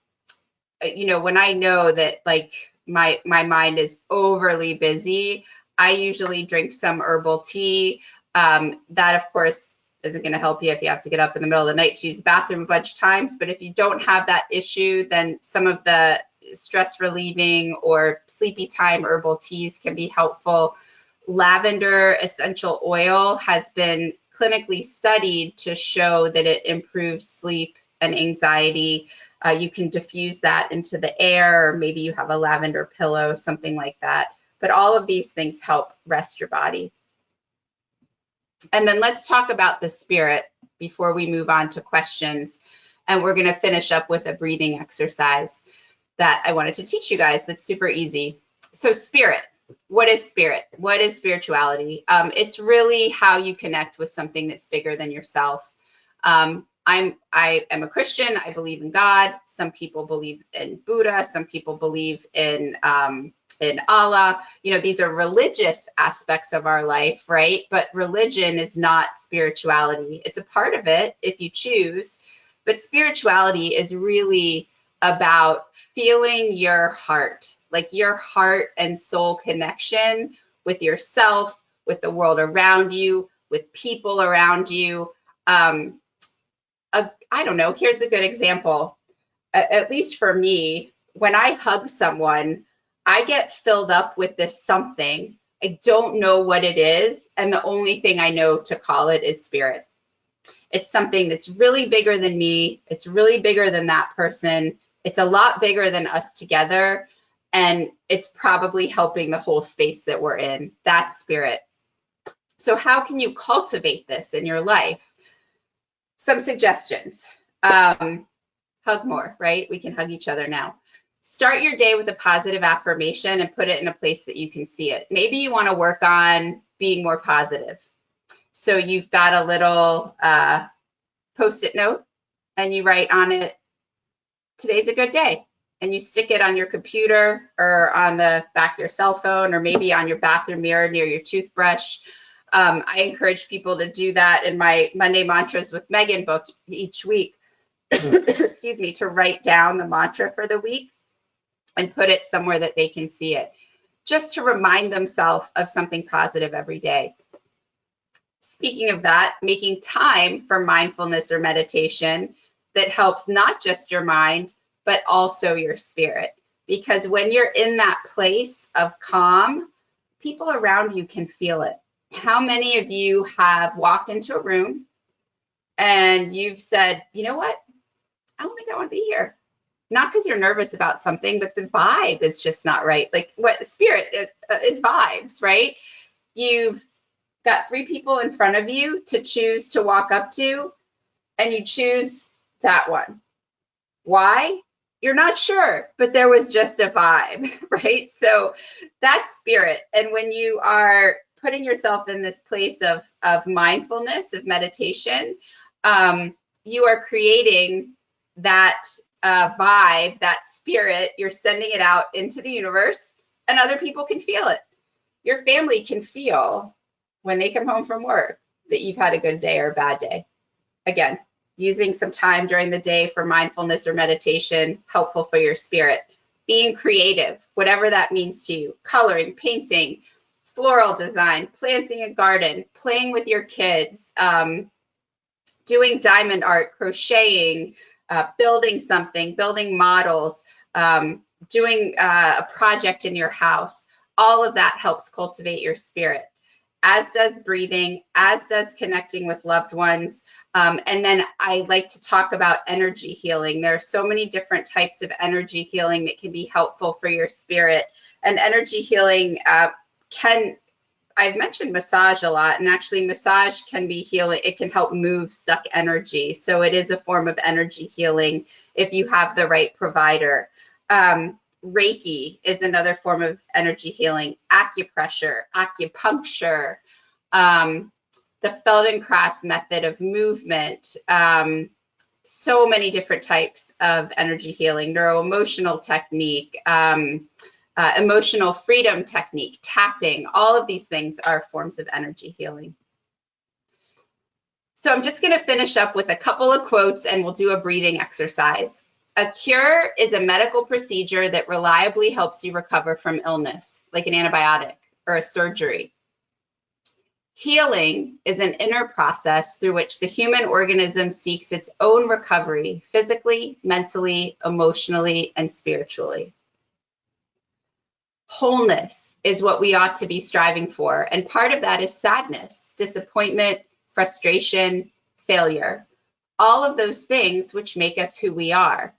I know that like my mind is overly busy, I usually drink some herbal tea. That, of course, isn't going to help you if you have to get up in the middle of the night to use the bathroom a bunch of times. But if you don't have that issue, then some of the stress relieving or sleepy time herbal teas can be helpful. Lavender essential oil has been clinically studied to show that it improves sleep and anxiety. You can diffuse that into the air, or maybe you have a lavender pillow, something like that. But all of these things help rest your body. And then let's talk about the spirit before we move on to questions. And we're going to finish up with a breathing exercise that I wanted to teach you guys that's super easy. So spirit, what is spirit? What is spirituality? It's really how you connect with something that's bigger than yourself. I am a Christian. I believe in God. Some people believe in Buddha. Some people believe in Allah. These are religious aspects of our life, right? But religion is not spirituality. It's a part of it if you choose, but spirituality is really about feeling your heart, like your heart and soul connection with yourself, with the world around you, with people around you. I don't know, here's a good example. At least for me, when I hug someone, I get filled up with this something. I don't know what it is. And the only thing I know to call it is spirit. It's something that's really bigger than me. It's really bigger than that person. It's a lot bigger than us together. And it's probably helping the whole space that we're in. That's spirit. So how can you cultivate this in your life? Some suggestions. Hug more, right? We can hug each other now. Start your day with a positive affirmation and put it in a place that you can see it. Maybe you want to work on being more positive. So you've got a little Post-it note and you write on it, today's a good day. And you stick it on your computer or on the back of your cell phone, or maybe on your bathroom mirror near your toothbrush. I encourage people to do that in my Monday Mantras with Megan book each week, excuse me, to write down the mantra for the week and put it somewhere that they can see it, just to remind themselves of something positive every day. Speaking of that, making time for mindfulness or meditation that helps not just your mind, but also your spirit. Because when you're in that place of calm, people around you can feel it. How many of you have walked into a room and you've said, you know what? I don't think I want to be here. Not because you're nervous about something, but the vibe is just not right. Like what spirit is vibes, right? You've got 3 people in front of you to choose to walk up to, and you choose that one. Why? You're not sure, but there was just a vibe, right? So that's spirit. And when you are putting yourself in this place of mindfulness, of meditation, you are creating that vibe, that spirit. You're sending it out into the universe, and other people can feel it. Your family can feel when they come home from work that you've had a good day or a bad day. Again, using some time during the day for mindfulness or meditation, helpful for your spirit. Being creative, whatever that means to you. Coloring, painting, floral design, planting a garden, playing with your kids, doing diamond art, crocheting, building something, building models, doing a project in your house. All of that helps cultivate your spirit, as does breathing, as does connecting with loved ones. And then I like to talk about energy healing. There are so many different types of energy healing that can be helpful for your spirit. And energy healing I've mentioned massage a lot, and actually massage can be healing. It can help move stuck energy. So it is a form of energy healing if you have the right provider. Reiki is another form of energy healing. Acupressure, acupuncture, the Feldenkrais method of movement, so many different types of energy healing, neuroemotional technique, emotional freedom technique, tapping, all of these things are forms of energy healing. So I'm just going to finish up with a couple of quotes and we'll do a breathing exercise. A cure is a medical procedure that reliably helps you recover from illness, like an antibiotic or a surgery. Healing is an inner process through which the human organism seeks its own recovery, physically, mentally, emotionally, and spiritually. Wholeness is what we ought to be striving for, and part of that is sadness, disappointment, frustration, failure, all of those things which make us who we are.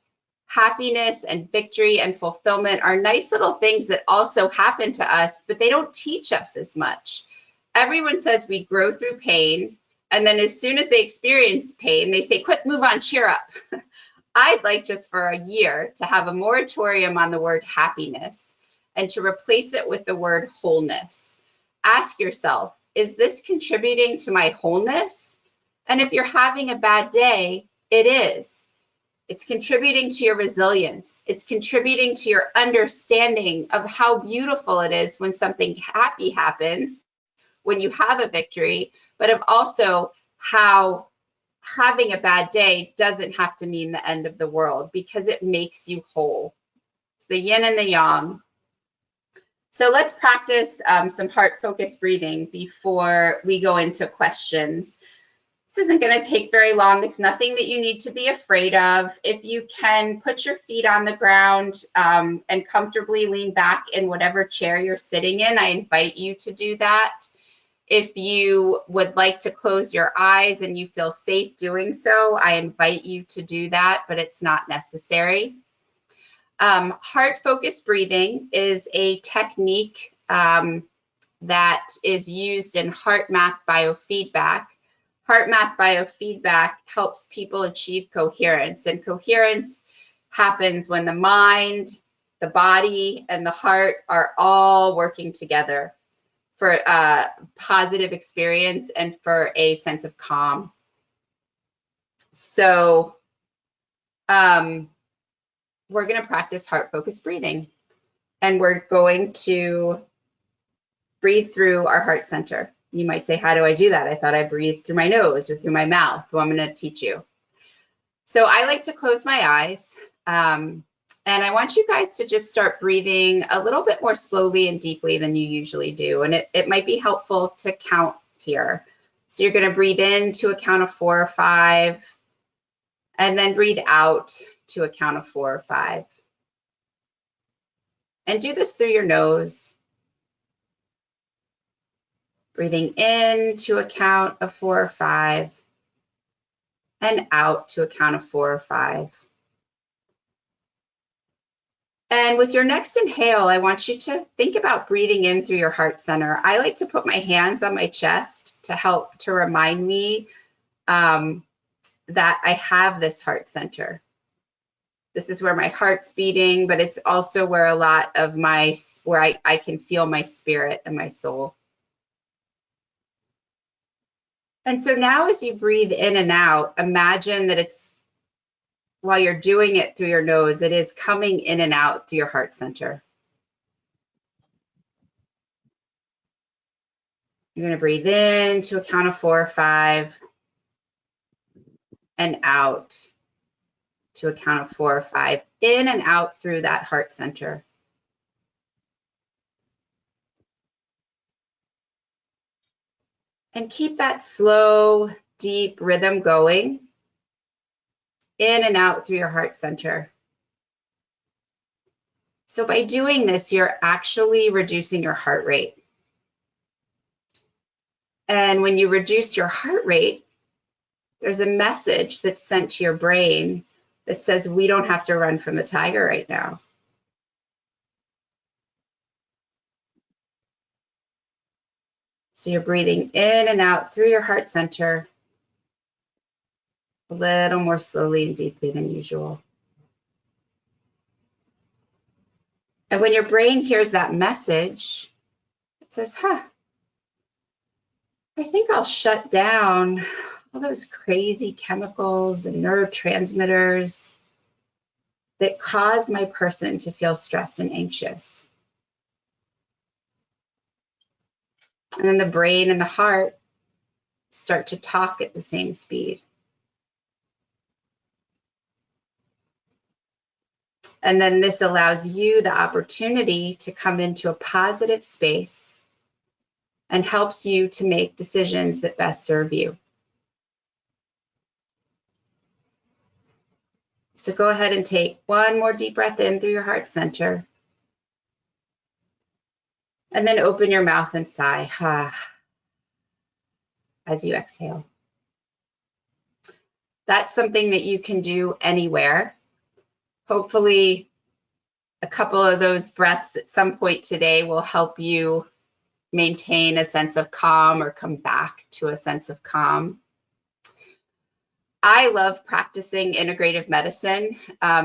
Happiness and victory and fulfillment are nice little things that also happen to us, but they don't teach us as much. Everyone says we grow through pain, and then as soon as they experience pain, they say, quit, move on, cheer up. I'd like just for a year to have a moratorium on the word happiness and to replace it with the word wholeness. Ask yourself, is this contributing to my wholeness? And if you're having a bad day, it is. It's contributing to your resilience. It's contributing to your understanding of how beautiful it is when something happy happens, when you have a victory, but of also how having a bad day doesn't have to mean the end of the world because it makes you whole. It's the yin and the yang. So let's practice some heart-focused breathing before we go into questions. This isn't going to take very long. It's nothing that you need to be afraid of. If you can put your feet on the ground and comfortably lean back in whatever chair you're sitting in, I invite you to do that. If you would like to close your eyes and you feel safe doing so, I invite you to do that, but it's not necessary. Heart-focused breathing is a technique that is used in HeartMath biofeedback. HeartMath biofeedback helps people achieve coherence, and coherence happens when the mind, the body, and the heart are all working together for a positive experience and for a sense of calm. So we're going to practice heart-focused breathing, and we're going to breathe through our heart center. You might say, how do I do that? I thought I breathed through my nose or through my mouth. Well, I'm going to teach you. So I like to close my eyes. And I want you guys to just start breathing a little bit more slowly and deeply than you usually do. And it might be helpful to count here. So you're going to breathe in to a count of 4 or 5, and then breathe out to a count of 4 or 5. And do this through your nose. Breathing in to a count of 4 or 5, and out to a count of 4 or 5. And with your next inhale, I want you to think about breathing in through your heart center. I like to put my hands on my chest to help to remind me that I have this heart center. This is where my heart's beating, but it's also where a lot of where I can feel my spirit and my soul. And so now as you breathe in and out, imagine that it's, while you're doing it through your nose, it is coming in and out through your heart center. You're going to breathe in to a count of 4 or 5, and out to a count of 4 or 5, in and out through that heart center. And keep that slow, deep rhythm going, in and out through your heart center. So by doing this, you're actually reducing your heart rate. And when you reduce your heart rate, there's a message that's sent to your brain that says, we don't have to run from the tiger right now. So you're breathing in and out through your heart center, a little more slowly and deeply than usual. And when your brain hears that message, it says, I think I'll shut down all those crazy chemicals and neurotransmitters that cause my person to feel stressed and anxious. And then the brain and the heart start to talk at the same speed. And then this allows you the opportunity to come into a positive space and helps you to make decisions that best serve you. So go ahead and take one more deep breath in through your heart center. And then open your mouth and sigh as you exhale. That's something that you can do anywhere. Hopefully, a couple of those breaths at some point today will help you maintain a sense of calm or come back to a sense of calm. I love practicing integrative medicine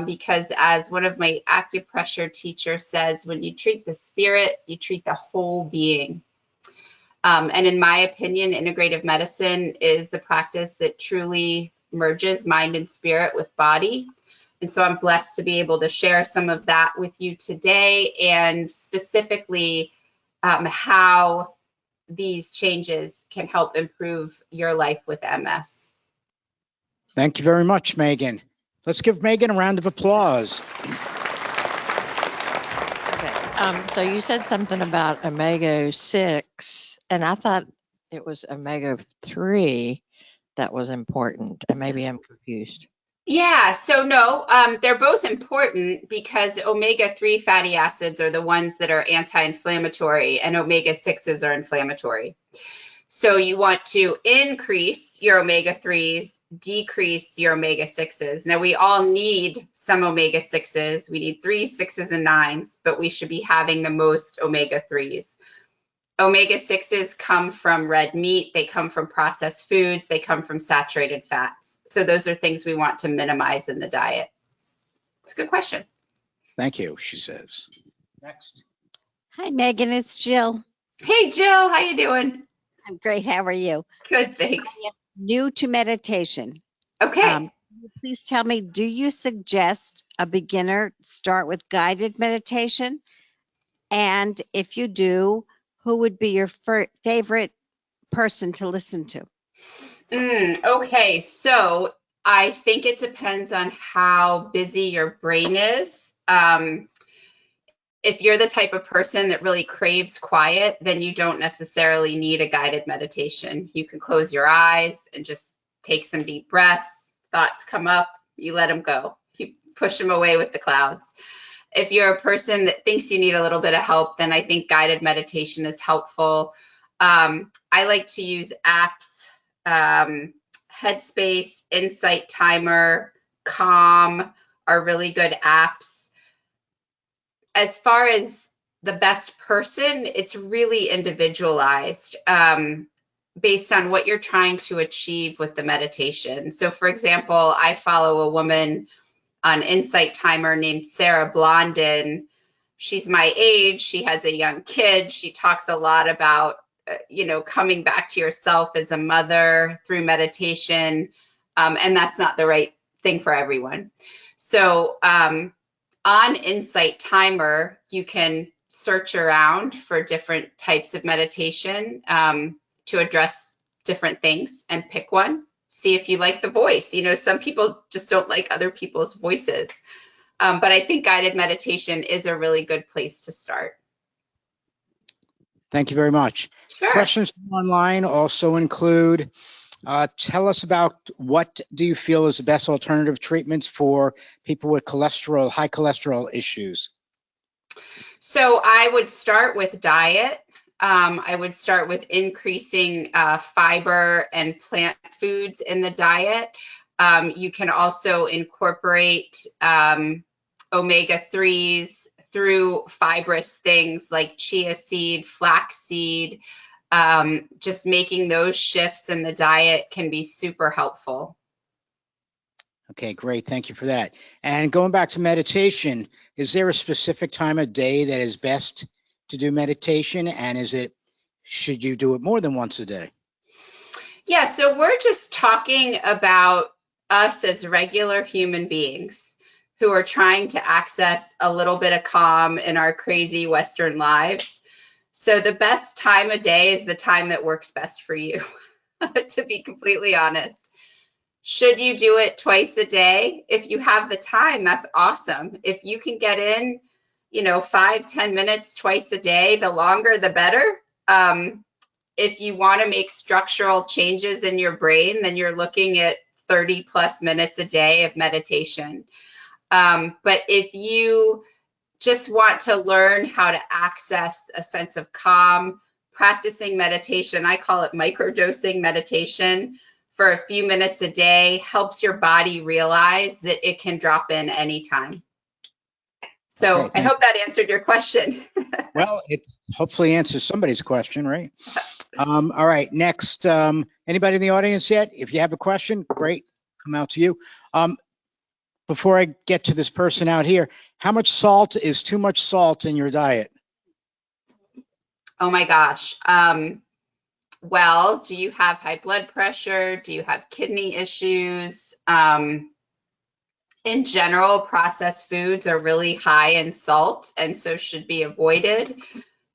because, as one of my acupressure teachers says, when you treat the spirit, you treat the whole being. And in my opinion, integrative medicine is the practice that truly merges mind and spirit with body. And so I'm blessed to be able to share some of that with you today, and specifically how these changes can help improve your life with MS. Thank you very much, Megan. Let's give Megan a round of applause. Okay. So you said something about omega-6, and I thought it was omega-3 that was important, and maybe I'm confused. Yeah, so no, they're both important because omega-3 fatty acids are the ones that are anti-inflammatory, and omega-6s are inflammatory. So you want to increase your omega-3s, decrease your omega-6s. Now, we all need some omega-6s. We need 3s, 6s, and 9s, but we should be having the most omega-3s. Omega-6s come from red meat. They come from processed foods. They come from saturated fats. So those are things we want to minimize in the diet. It's a good question. Thank you, she says. Next. Hi, Megan. It's Jill. Hey, Jill, how you doing? I'm great. How are you? Good, thanks. New to meditation. Okay. Can you please tell me, do you suggest a beginner start with guided meditation? And if you do, who would be your favorite person to listen to? Okay, so I think it depends on how busy your brain is. If you're the type of person that really craves quiet, then you don't necessarily need a guided meditation. You can close your eyes and just take some deep breaths. Thoughts come up, you let them go. You push them away with the clouds. If you're a person that thinks you need a little bit of help, then I think guided meditation is helpful. I like to use apps, Headspace, Insight Timer, Calm are really good apps. As far as the best person, it's really individualized based on what you're trying to achieve with the meditation. So for example, I follow a woman on Insight Timer named Sarah Blondin. She's my age. She has a young kid. She talks a lot about, coming back to yourself as a mother through meditation. And that's not the right thing for everyone. So, on Insight Timer, you can search around for different types of meditation to address different things and pick one. See if you like the voice. Some people just don't like other people's voices. But I think guided meditation is a really good place to start. Thank you very much. Sure. Questions from online also include, tell us about what do you feel is the best alternative treatments for people with cholesterol, high cholesterol issues? So I would start with diet. I would start with increasing fiber and plant foods in the diet. You can also incorporate omega-3s through fibrous things like chia seed, flax seed. Just making those shifts in the diet can be super helpful. Okay, great. Thank you for that. And going back to meditation, is there a specific time of day that is best to do meditation? And should you do it more than once a day? Yeah, so we're just talking about us as regular human beings who are trying to access a little bit of calm in our crazy Western lives. So the best time of day is the time that works best for you, to be completely honest. Should you do it twice a day? If you have the time, that's awesome. If you can get in, 5-10 minutes twice a day, the longer the better. If you want to make structural changes in your brain, then you're looking at 30 plus minutes a day of meditation. But if you just want to learn how to access a sense of calm, practicing meditation, I call it microdosing meditation, for a few minutes a day helps your body realize that it can drop in anytime. So Okay, I hope that answered your question. Well, it hopefully answers somebody's question, right? All right, next, anybody in the audience yet? If you have a question, great, come out to you. Before I get to this person out here, how much salt is too much salt in your diet? Oh my gosh. Well, do you have high blood pressure? Do you have kidney issues? In general, processed foods are really high in salt and so should be avoided.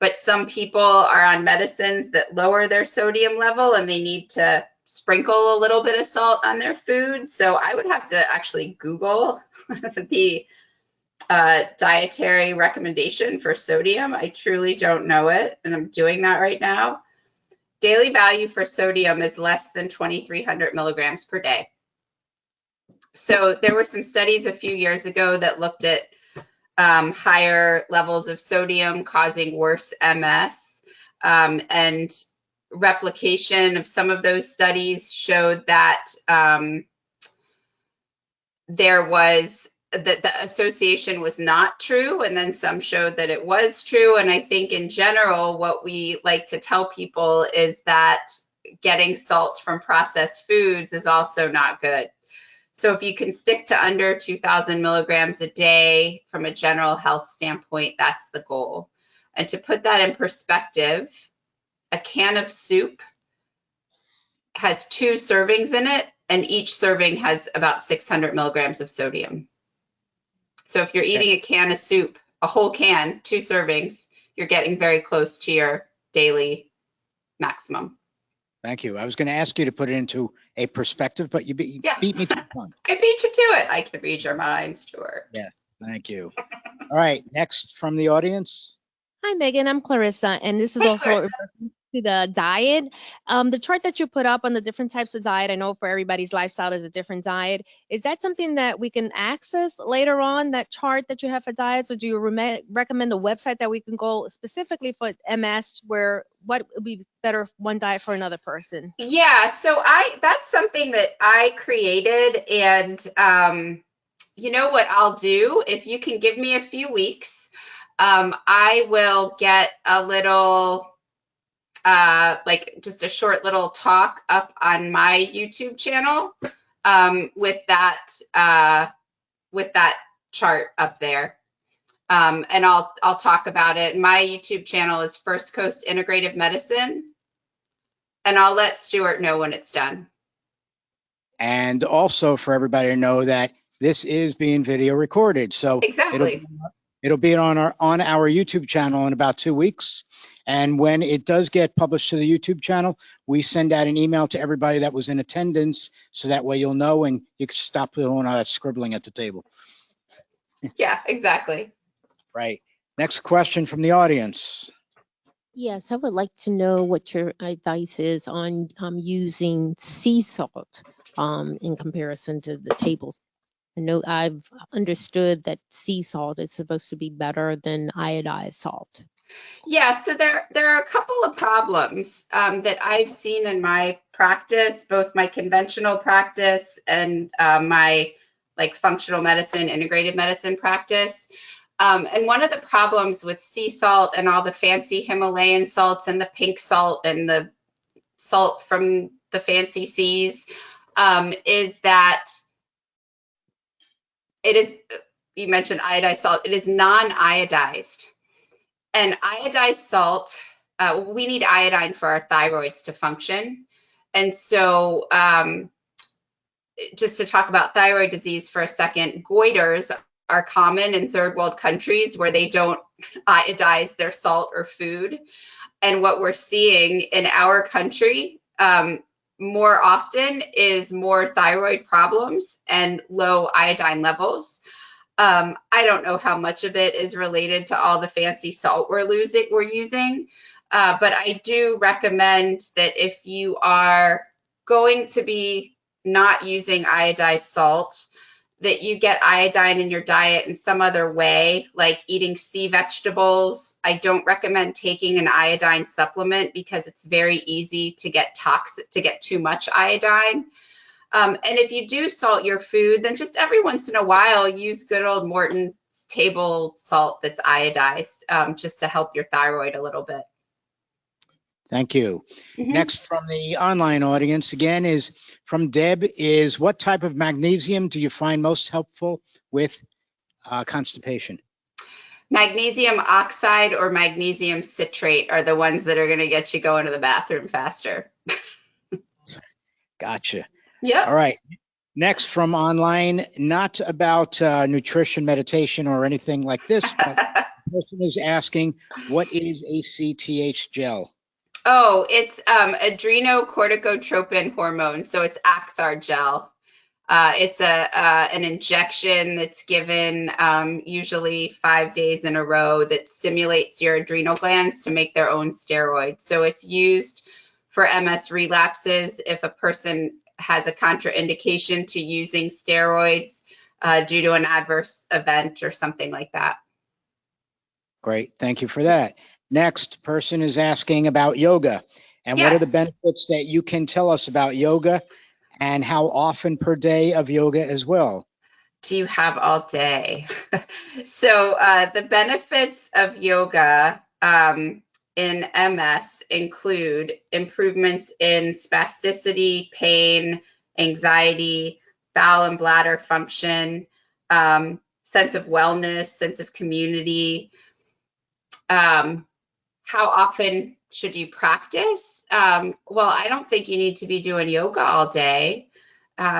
But some people are on medicines that lower their sodium level and they need to sprinkle a little bit of salt on their food. So I would have to actually Google the dietary recommendation for sodium. I truly don't know it, and I'm doing that right now. Daily value for sodium is less than 2,300 milligrams per day. So there were some studies a few years ago that looked at higher levels of sodium causing worse MS, and replication of some of those studies showed that that the association was not true, and then some showed that it was true. And I think in general, what we like to tell people is that getting salt from processed foods is also not good. So if you can stick to under 2,000 milligrams a day from a general health standpoint, that's the goal. And to put that in perspective, a can of soup has 2 servings in it, and each serving has about 600 milligrams of sodium. So if you're eating a can of soup, a whole can, 2 servings, you're getting very close to your daily maximum. Thank you. I was going to ask you to put it into a perspective, but you Yeah. beat me to the punch. I beat you to it. I can read your mind, Stuart. Yeah. Thank you. All right. Next from the audience. Hi, Megan. I'm Clarissa, and this is Hey, also Clarissa. to the diet. The chart that you put up on the different types of diet, I know for everybody's lifestyle is a different diet. Is that something that we can access later on, that chart that you have for diets, or do you recommend a website that we can go specifically for MS, where what would be better one diet for another person? Yeah, so that's something that I created, and you know what I'll do? If you can give me a few weeks, I will get a little like just a short little talk up on my YouTube channel with that chart up there. And I'll talk about it. My YouTube channel is First Coast Integrative Medicine, and I'll let Stuart know when it's done. And also for everybody to know that this is being video recorded. So Exactly. it'll be on our YouTube channel in about 2 weeks. And when it does get published to the YouTube channel, we send out an email to everybody that was in attendance, so that way you'll know and you can stop doing all that scribbling at the table. Yeah, exactly. Right. Next question from the audience. Yes, I would like to know what your advice is on using sea salt in comparison to the table salt. I know I've understood that sea salt is supposed to be better than iodized salt. Yeah, so there are a couple of problems that I've seen in my practice, both my conventional practice and my like functional medicine, integrative medicine practice. And one of the problems with sea salt and all the fancy Himalayan salts and the pink salt and the salt from the fancy seas is that it is, you mentioned iodized salt, it is non-iodized. And iodized salt, we need iodine for our thyroids to function. And so just to talk about thyroid disease for a second, goiters are common in third world countries where they don't iodize their salt or food. And what we're seeing in our country more often is more thyroid problems and low iodine levels. I don't know how much of it is related to all the fancy salt we're using, but I do recommend that if you are going to be not using iodized salt, that you get iodine in your diet in some other way, like eating sea vegetables. I don't recommend taking an iodine supplement because it's very easy to get toxic, to get too much iodine. And if you do salt your food, then just every once in a while, use good old Morton's table salt that's iodized, just to help your thyroid a little bit. Thank you. Mm-hmm. Next from the online audience again is from Deb, is what type of magnesium do you find most helpful with constipation? Magnesium oxide or magnesium citrate are the ones that are going to get you going to the bathroom faster. Gotcha. Yep. All right. Next from online, not about nutrition, meditation, or anything like this, but the person is asking, what is a CTH gel? Oh, it's adrenocorticotropin hormone, so it's Acthar gel. It's an injection that's given usually 5 days in a row that stimulates your adrenal glands to make their own steroids. So it's used for MS relapses if a person has a contraindication to using steroids due to an adverse event or something like that. Great. Thank you for that. Next person is asking about yoga and what are the Yes. benefits that you can tell us about yoga and how often per day of yoga as well? Do you have all day? So the benefits of yoga in MS include improvements in spasticity, pain, anxiety, bowel and bladder function, sense of wellness, sense of community. How often should you practice? Well, I don't think you need to be doing yoga all day.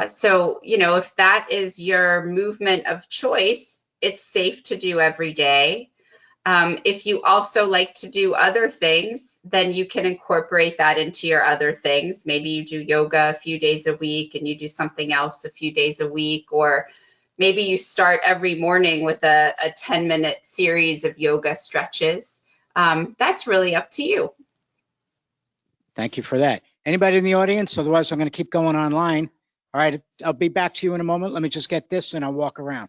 So, you know, if that is your movement of choice, it's safe to do every day. If you also like to do other things, then you can incorporate that into your other things. Maybe you do yoga a few days a week and you do something else a few days a week, or maybe you start every morning with a 10-minute series of yoga stretches. That's really up to you. Thank you for that. Anybody in the audience? Otherwise, I'm going to keep going online. All right, I'll be back to you in a moment. Let me just get this and I'll walk around.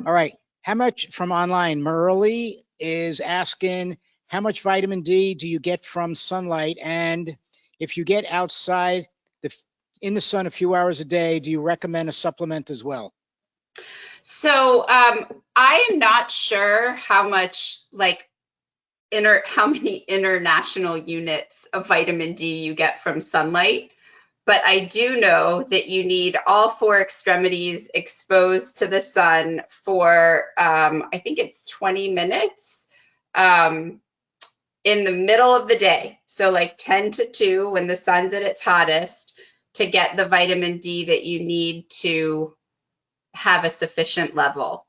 All right, how much from online? Merle is asking, how much vitamin D do you get from sunlight? And if you get outside in the sun a few hours a day, do you recommend a supplement as well? So I am not sure how much how many international units of vitamin D you get from sunlight, but I do know that you need all 4 extremities exposed to the sun for, I think it's 20 minutes in the middle of the day. So like 10 to 2 when the sun's at its hottest, to get the vitamin D that you need to have a sufficient level.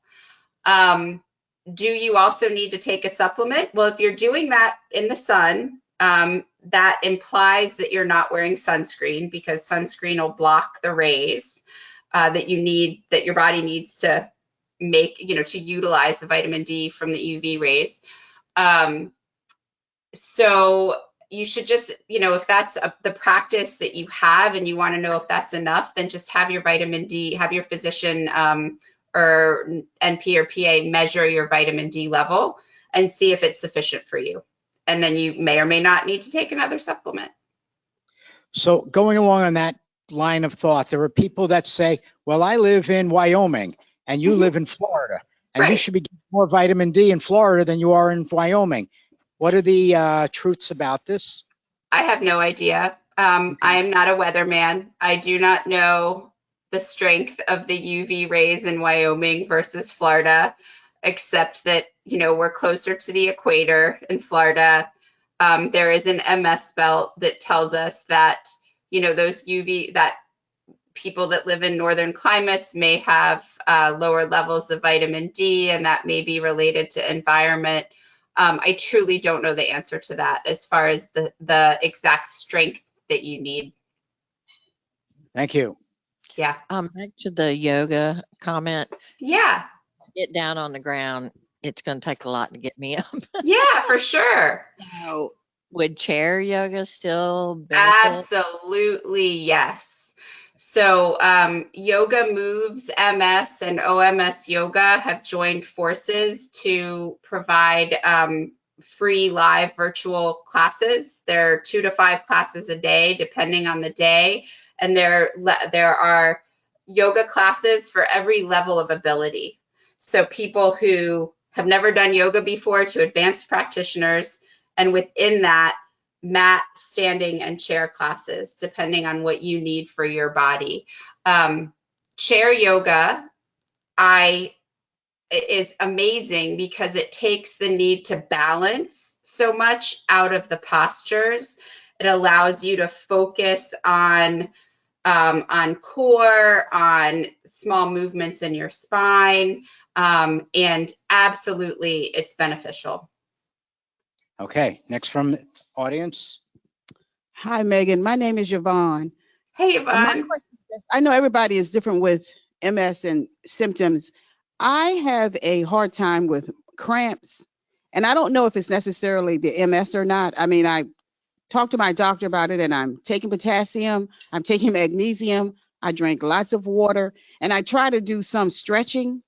Do you also need to take a supplement? Well, if you're doing that in the sun, that implies that you're not wearing sunscreen, because sunscreen will block the rays that your body needs to make, to utilize the vitamin D from the UV rays. So you should just, if that's the practice that you have and you want to know if that's enough, then just have your vitamin D, have your physician or NP or PA measure your vitamin D level and see if it's sufficient for you. And then you may or may not need to take another supplement. So going along on that line of thought, there are people that say, well, I live in Wyoming and you live in Florida, and you should be getting more vitamin D in Florida than you are in Wyoming. What are the truths about this? I have no idea. I am not a weatherman. I do not know the strength of the UV rays in Wyoming versus Florida, except that, we're closer to the equator in Florida. There is an MS belt that tells us that, those that people that live in northern climates may have lower levels of vitamin D, and that may be related to environment. I truly don't know the answer to that as far as the exact strength that you need. Thank you. Yeah. Back to the yoga comment. Yeah. Get down on the ground. It's going to take a lot to get me up. Yeah, for sure. So, would chair yoga still benefit? Absolutely, yes. So Yoga Moves MS and OMS Yoga have joined forces to provide free live virtual classes. There are 2 to 5 classes a day, depending on the day. And there are yoga classes for every level of ability. So people who have never done yoga before to advanced practitioners, and within that, mat, standing, and chair classes, depending on what you need for your body. Chair yoga is amazing because it takes the need to balance so much out of the postures. It allows you to focus on core, on small movements in your spine, and absolutely it's beneficial. Okay, next from the audience. Hi, Megan. My name is Yvonne. Hey, My Yvonne. question is, I know everybody is different with MS and symptoms. I have a hard time with cramps, and I don't know if it's necessarily the MS or not. I mean, I talked to my doctor about it, and I'm taking potassium, I'm taking magnesium, I drink lots of water, and I try to do some stretching.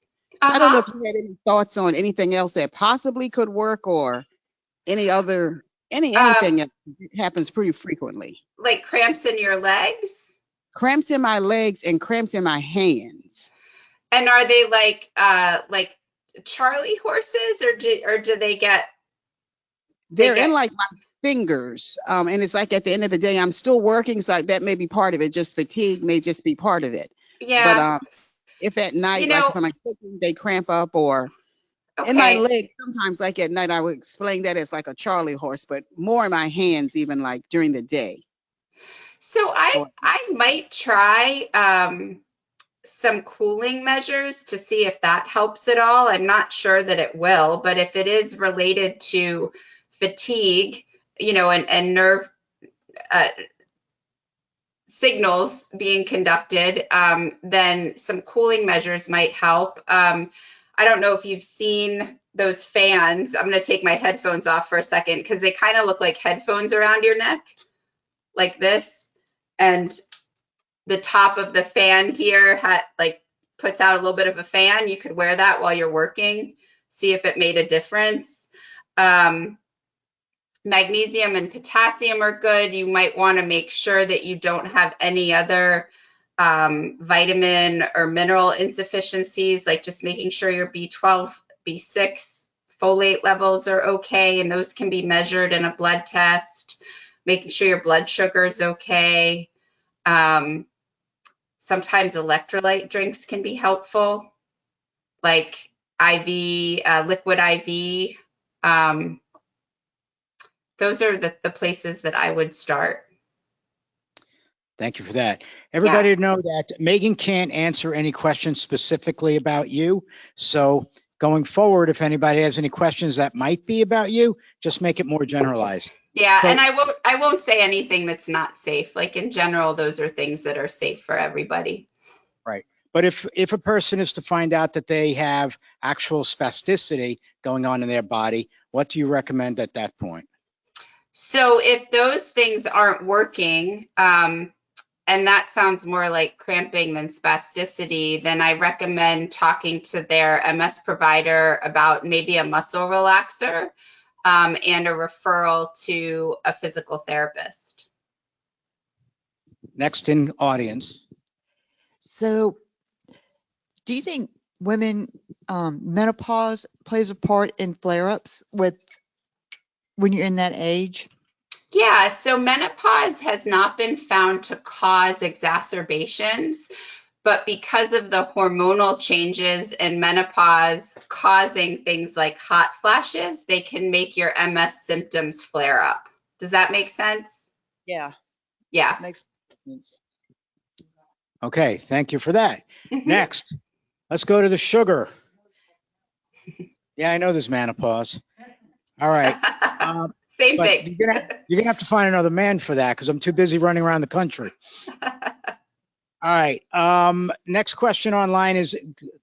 So I don't know if you had any thoughts on anything else that possibly could work, or anything that happens pretty frequently. Like cramps in your legs? Cramps in my legs and cramps in my hands. And are they like Charlie horses, or do they get? They're in like my fingers, and it's like at the end of the day, I'm still working, so that may be part of it. Just fatigue may just be part of it. Yeah. But if at night, like if I'm like cooking, they cramp up, or in my legs, sometimes like at night, I would explain that as like a Charlie horse, but more in my hands, even like during the day. So I might try some cooling measures to see if that helps at all. I'm not sure that it will, but if it is related to fatigue, and nerve signals being conducted, then some cooling measures might help. I don't know if you've seen those fans. I'm going to take my headphones off for a second because they kind of look like headphones around your neck, like this. And the top of the fan here puts out a little bit of a fan. You could wear that while you're working, see if it made a difference. Magnesium and potassium are good. You might want to make sure that you don't have any other vitamin or mineral insufficiencies, like just making sure your B12, B6, folate levels are okay, and those can be measured in a blood test. Making sure your blood sugar is okay. Sometimes electrolyte drinks can be helpful, like IV, liquid IV. Those are the places that I would start. Thank you for that. Everybody know that Megan can't answer any questions specifically about you. So going forward, if anybody has any questions that might be about you, just make it more generalized. Yeah, So- and I won't say anything that's not safe. Like in general, those are things that are safe for everybody. Right. But if a person is to find out that they have actual spasticity going on in their body, what do you recommend at that point? So if those things aren't working, and that sounds more like cramping than spasticity, then I recommend talking to their MS provider about maybe a muscle relaxer, and a referral to a physical therapist. Next in audience. So, do you think women menopause plays a part in flare-ups when you're in that age? Yeah, so menopause has not been found to cause exacerbations, but because of the hormonal changes in menopause causing things like hot flashes, they can make your MS symptoms flare up. Does that make sense? Yeah, Yeah. makes sense. Okay, thank you for that. Mhm. Next, let's go to the sugar. Yeah, I know there's menopause. All right. Same But thing. you're gonna have to find another man for that because I'm too busy running around the country. All right. Next question online is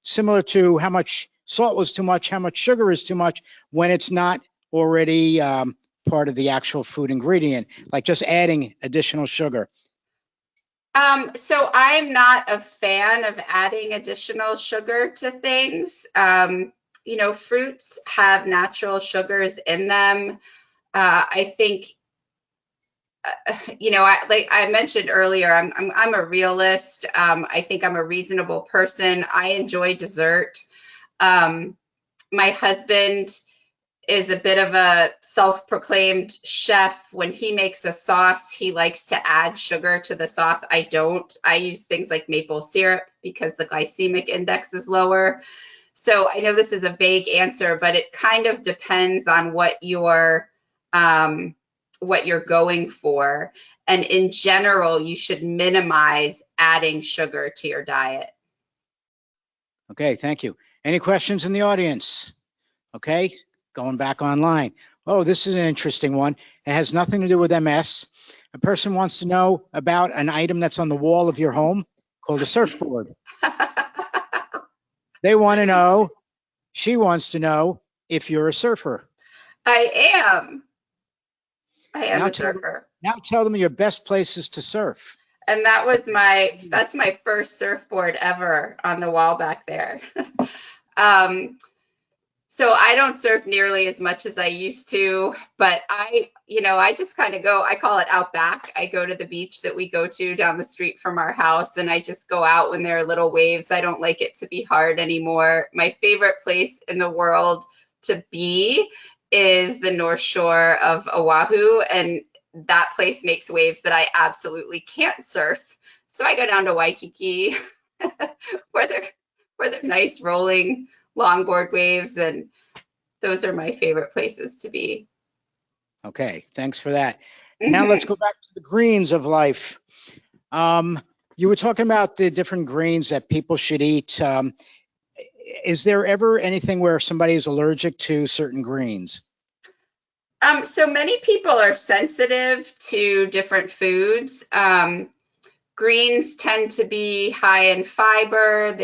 similar to how much salt was too much, how much sugar is too much when it's not already part of the actual food ingredient, like just adding additional sugar. So I'm not a fan of adding additional sugar to things. Fruits have natural sugars in them. I think, like I mentioned earlier, I'm a realist. I think I'm a reasonable person. I enjoy dessert. My husband is a bit of a self-proclaimed chef. When he makes a sauce, he likes to add sugar to the sauce. I don't. I use things like maple syrup because the glycemic index is lower. So I know this is a vague answer, but it kind of depends on what you're going for. And in general, you should minimize adding sugar to your diet. Okay, thank you. Any questions in the audience? Okay, going back online. Oh, this is an interesting one. It has nothing to do with MS. A person wants to know about an item that's on the wall of your home called a surfboard. They want to know, she wants to know if you're a surfer. I am Now a surfer. Now tell them your best places to surf. And that's my first surfboard ever on the wall back there. So I don't surf nearly as much as I used to, but I just kind of go, I call it out back. I go to the beach that we go to down the street from our house, and I just go out when there are little waves. I don't like it to be hard anymore. My favorite place in the world to be is the North Shore of Oahu, and that place makes waves that I absolutely can't surf. So I go down to Waikiki where they're nice rolling longboard waves, and those are my favorite places to be. Okay, thanks for that. Now let's go back to the greens of life. You were talking about the different greens that people should eat. Is there ever anything where somebody is allergic to certain greens? So many people are sensitive to different foods. Greens tend to be high in fiber.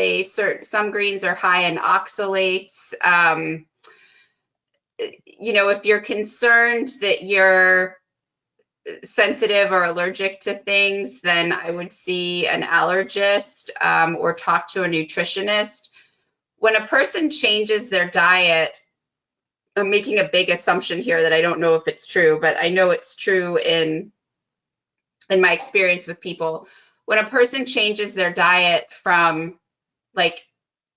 Some greens are high in oxalates. If you're concerned that you're sensitive or allergic to things, then I would see an allergist or talk to a nutritionist. When a person changes their diet, I'm making a big assumption here that I don't know if it's true, but I know it's true in my experience with people. When a person changes their diet from, like,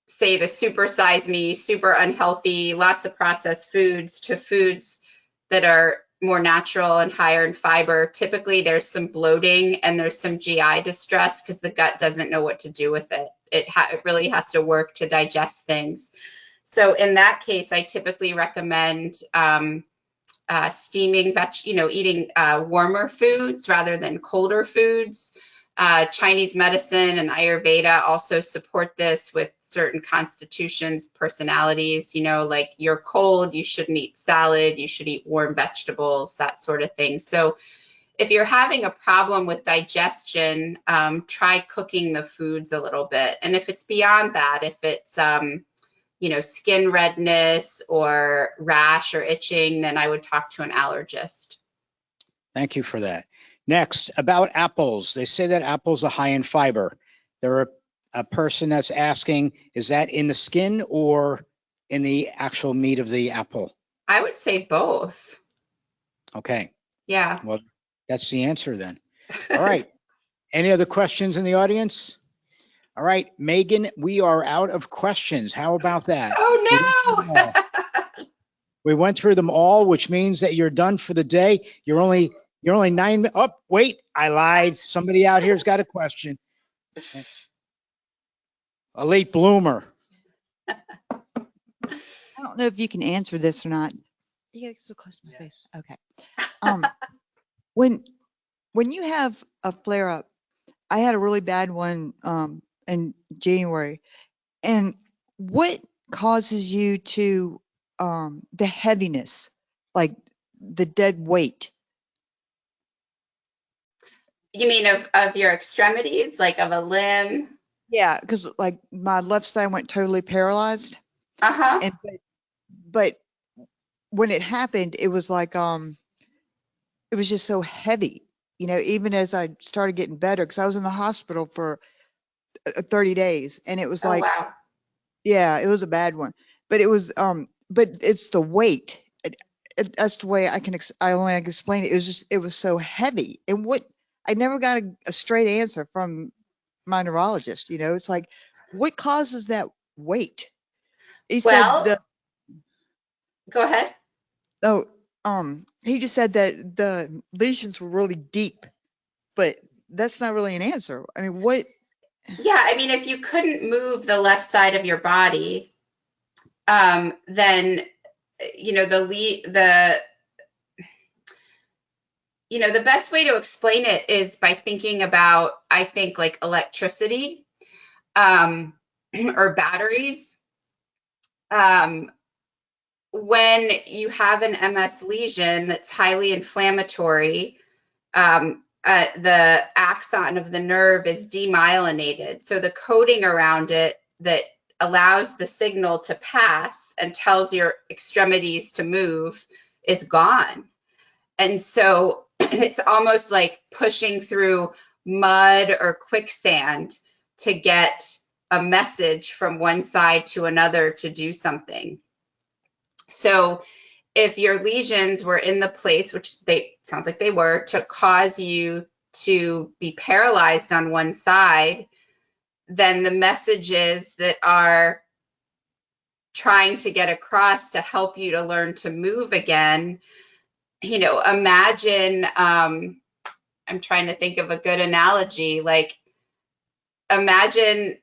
say, the super size me, super unhealthy, lots of processed foods to foods that are more natural and higher in fiber, typically there's some bloating and there's some GI distress because the gut doesn't know what to do with it. It really has to work to digest things. So in that case, I typically recommend steaming eating warmer foods rather than colder foods. Chinese medicine and Ayurveda also support this with certain constitutions, personalities, like you're cold, you shouldn't eat salad, you should eat warm vegetables, that sort of thing. So if you're having a problem with digestion, try cooking the foods a little bit. And if it's beyond that, if it's, skin redness or rash or itching, then I would talk to an allergist. Thank you for that. Next, about apples. They say that apples are high in fiber. There are a person that's asking, is that in the skin or in the actual meat of the apple? I would say both. Okay. Yeah. Well, that's the answer then. All right. Any other questions in the audience? All right, Megan, we are out of questions. How about that? Oh, no. We went through them all, which means that you're done for the day. You're only 9 minutes. Oh, wait, I lied. Somebody out here's got a question. A late bloomer. I don't know if you can answer this or not. You get so close to my face. Okay. When you have a flare up, I had a really bad one in January. And what causes you to the heaviness, like the dead weight? You mean of your extremities, like of a limb? Yeah, because like my left side went totally paralyzed. Uh-huh. And but when it happened, it was like it was just so heavy, even as I started getting better, because I was in the hospital for 30 days, and it was like, wow. Yeah, it was a bad one, but it was but it's the weight. That's the way I only can explain it. It was so heavy, and I never got a straight answer from my neurologist. It's like, what causes that weight? He said go ahead. He just said that the lesions were really deep, but that's not really an answer. I mean, what? Yeah, I mean, if you couldn't move the left side of your body, then the best way to explain it is by thinking about, I think, like electricity or batteries. When you have an MS lesion that's highly inflammatory, the axon of the nerve is demyelinated. So the coating around it that allows the signal to pass and tells your extremities to move is gone. And so it's almost like pushing through mud or quicksand to get a message from one side to another to do something. So if your lesions were in the place, which sounds like they were, to cause you to be paralyzed on one side, then the messages that are trying to get across to help you to learn to move again, imagine, I'm trying to think of a good analogy, like imagine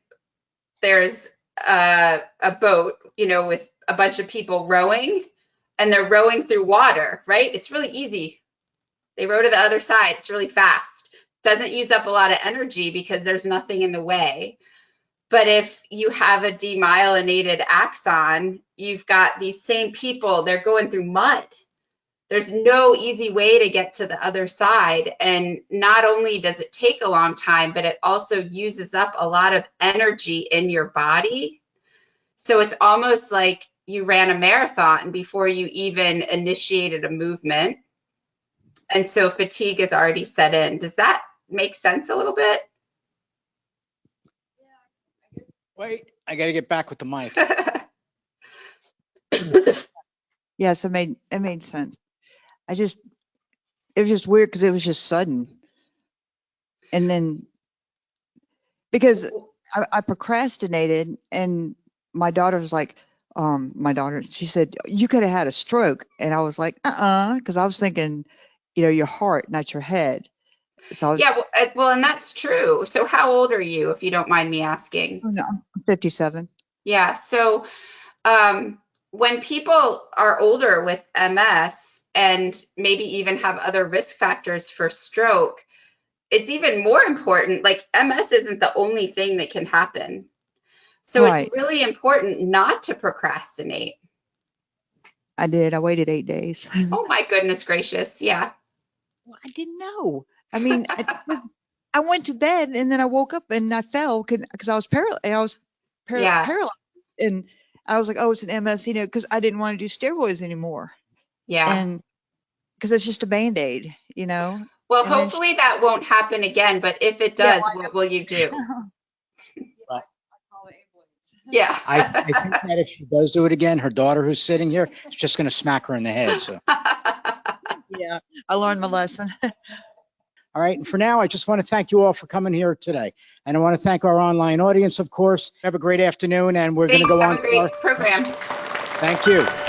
there's a boat, with a bunch of people rowing, and they're rowing through water, right? It's really easy. They row to the other side. It's really fast. doesn't use up a lot of energy because there's nothing in the way. But if you have a demyelinated axon, you've got these same people, they're going through mud. There's no easy way to get to the other side. And not only does it take a long time, but it also uses up a lot of energy in your body. So it's almost like you ran a marathon before you even initiated a movement. And so fatigue is already set in. Does that make sense a little bit? Wait, I got to get back with the mic. Yes, it made sense. It was just weird because it was just sudden. And then because I procrastinated, and my daughter was like, she said, you could have had a stroke. And I was like, because I was thinking, your heart, not your head. So I was, Yeah, well, and that's true. So how old are you, if you don't mind me asking? oh, no, I'm 57. Yeah, so when people are older with MS and maybe even have other risk factors for stroke, it's even more important. Like, MS isn't the only thing that can happen. So Right. it's really important not to procrastinate. I did. I waited 8 days. Oh my goodness gracious. Yeah. Well, I didn't know. I mean, I went to bed and then I woke up and I fell because I was paralyzed. Yeah. Paralyzed, and I was like, oh, it's an MS, because I didn't want to do steroids anymore. Yeah. And because it's just a Band-Aid, Well, and then hopefully that won't happen again, but if it does, what will you do? Yeah. I think that if she does do it again, her daughter who's sitting here is just going to smack her in the head. So, Yeah, I learned my lesson. all right. And for now, I just want to thank you all for coming here today. And I want to thank our online audience, of course. Have a great afternoon, and we're going to Thanks. go Have on. a great program. Thank you.